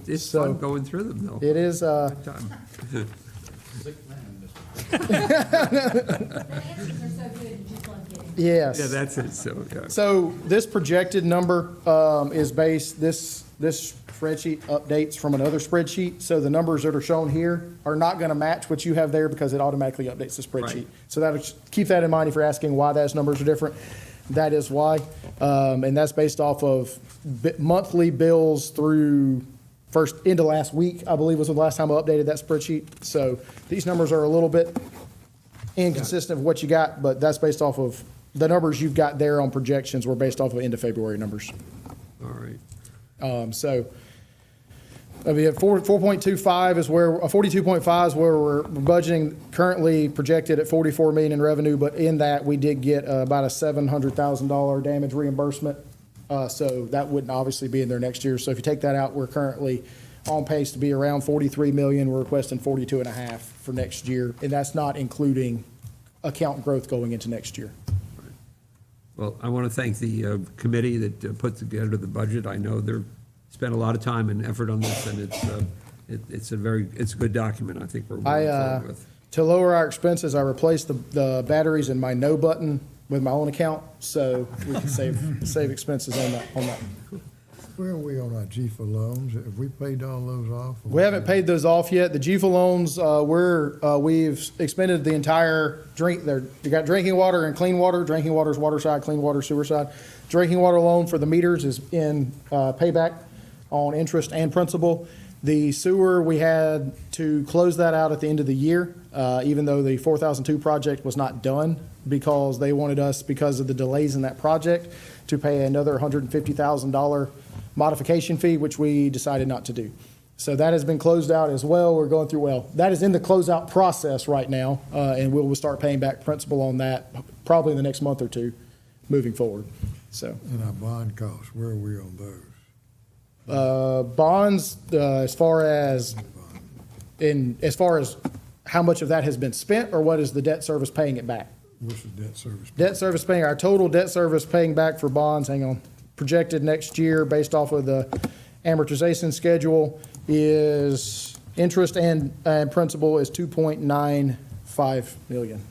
A: It's
E: so-
A: fun going through them, though.
E: It is,
A: Time.
B: The answers are so good, you just love getting them.
E: yes.
A: Yeah, that's it, so, yeah.
E: So this projected number is based, this spreadsheet updates from another spreadsheet. So the numbers that are shown here are not going to match what you have there because it automatically updates the spreadsheet.
A: Right.
E: So keep that in mind if you're asking why those numbers are different. That is why. And that's based off of monthly bills through into last week, I believe was the last time I updated that spreadsheet. So these numbers are a little bit inconsistent with what you got, but that's based off of the numbers you've got there on projections were based off of end of February numbers.
A: All right.
E: So, I mean, 4.25 is where, 42.5 is where we're budgeting, currently projected at 44 million in revenue, but in that, we did get about a $700,000 damage reimbursement. So that wouldn't obviously be in there next year. So if you take that out, we're currently on pace to be around 43 million. We're requesting 42.5 for next year, and that's not including account growth going into next year.
A: Well, I want to thank the committee that put together the budget. I know they're spent a lot of time and effort on this, and it's a good document. I think we're moving forward with.
E: To lower our expenses, I replaced the batteries in my no button with my own account, so we can save expenses on that.
I: Where are we on our GFA loans? Have we paid all those off?
E: We haven't paid those off yet. The GFA loans, we've expended the entire you got drinking water and clean water. Drinking water is water side, clean water sewer side. Drinking water loan for the meters is in payback. on interest and principal. The sewer, we had to close that out at the end of the year, even though the 4002 project was not done, because they wanted us, because of the delays in that project, to pay another $150,000 modification fee, which we decided not to do. So that has been closed out as well. We're going through, well, that is in the closeout process right now, and we'll start paying back principal on that probably in the next month or two moving forward. So
I: And our bond costs, where are we on those?
E: bonds, as far as how much of that has been spent, or what is the debt service paying it back?
I: What's the debt service?
E: Debt service paying, our total debt service paying back for bonds, hang on, projected next year based off of the amortization schedule is interest and principal is 2.95 million.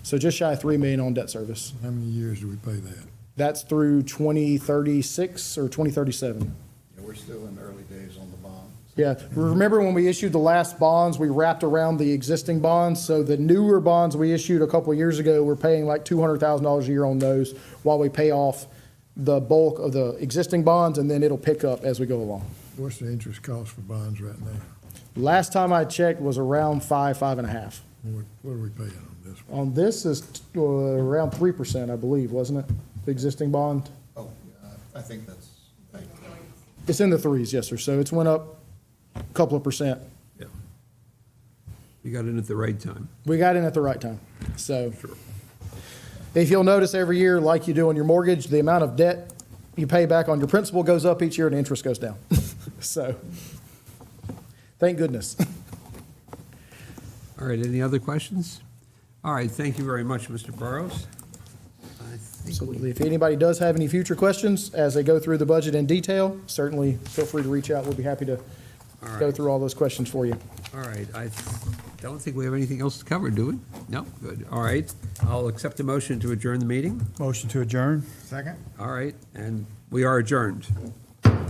E: So just shy of 3 million on debt service.
I: How many years do we pay that?
E: That's through 2036 or 2037.
G: Yeah, we're still in the early days on the bond.
E: Yeah, remember when we issued the last bonds, we wrapped around the existing bonds? So the newer bonds we issued a couple of years ago, we're paying like $200,000 a year on those while we pay off the bulk of the existing bonds, and then it'll pick up as we go along.
I: What's the interest cost for bonds right now?
E: Last time I checked was around 5.5.
I: What are we paying on this one?
E: On this is around 3%, I believe, wasn't it? The existing bond?
G: Oh, I think that's,
E: It's in the threes, yes, sir. So it's went up a couple of percent.
A: Yeah. You got in at the right time.
E: We got in at the right time. So if you'll notice every year, like you do on your mortgage, the amount of debt you pay back on your principal goes up each year and interest goes down. So thank goodness.
A: All right, any other questions? All right, thank you very much, Mr. Burrows. I think
E: Absolutely. If anybody does have any future questions as they go through the budget in detail, certainly feel free to reach out. We'll be happy to
A: All
E: go
A: right.
E: through all those questions for you.
A: All right, I don't think we have anything else to cover, do we? No, good. All right, I'll accept a motion to adjourn the meeting.
D: Motion to adjourn?
C: Second?
A: All right, and we are adjourned.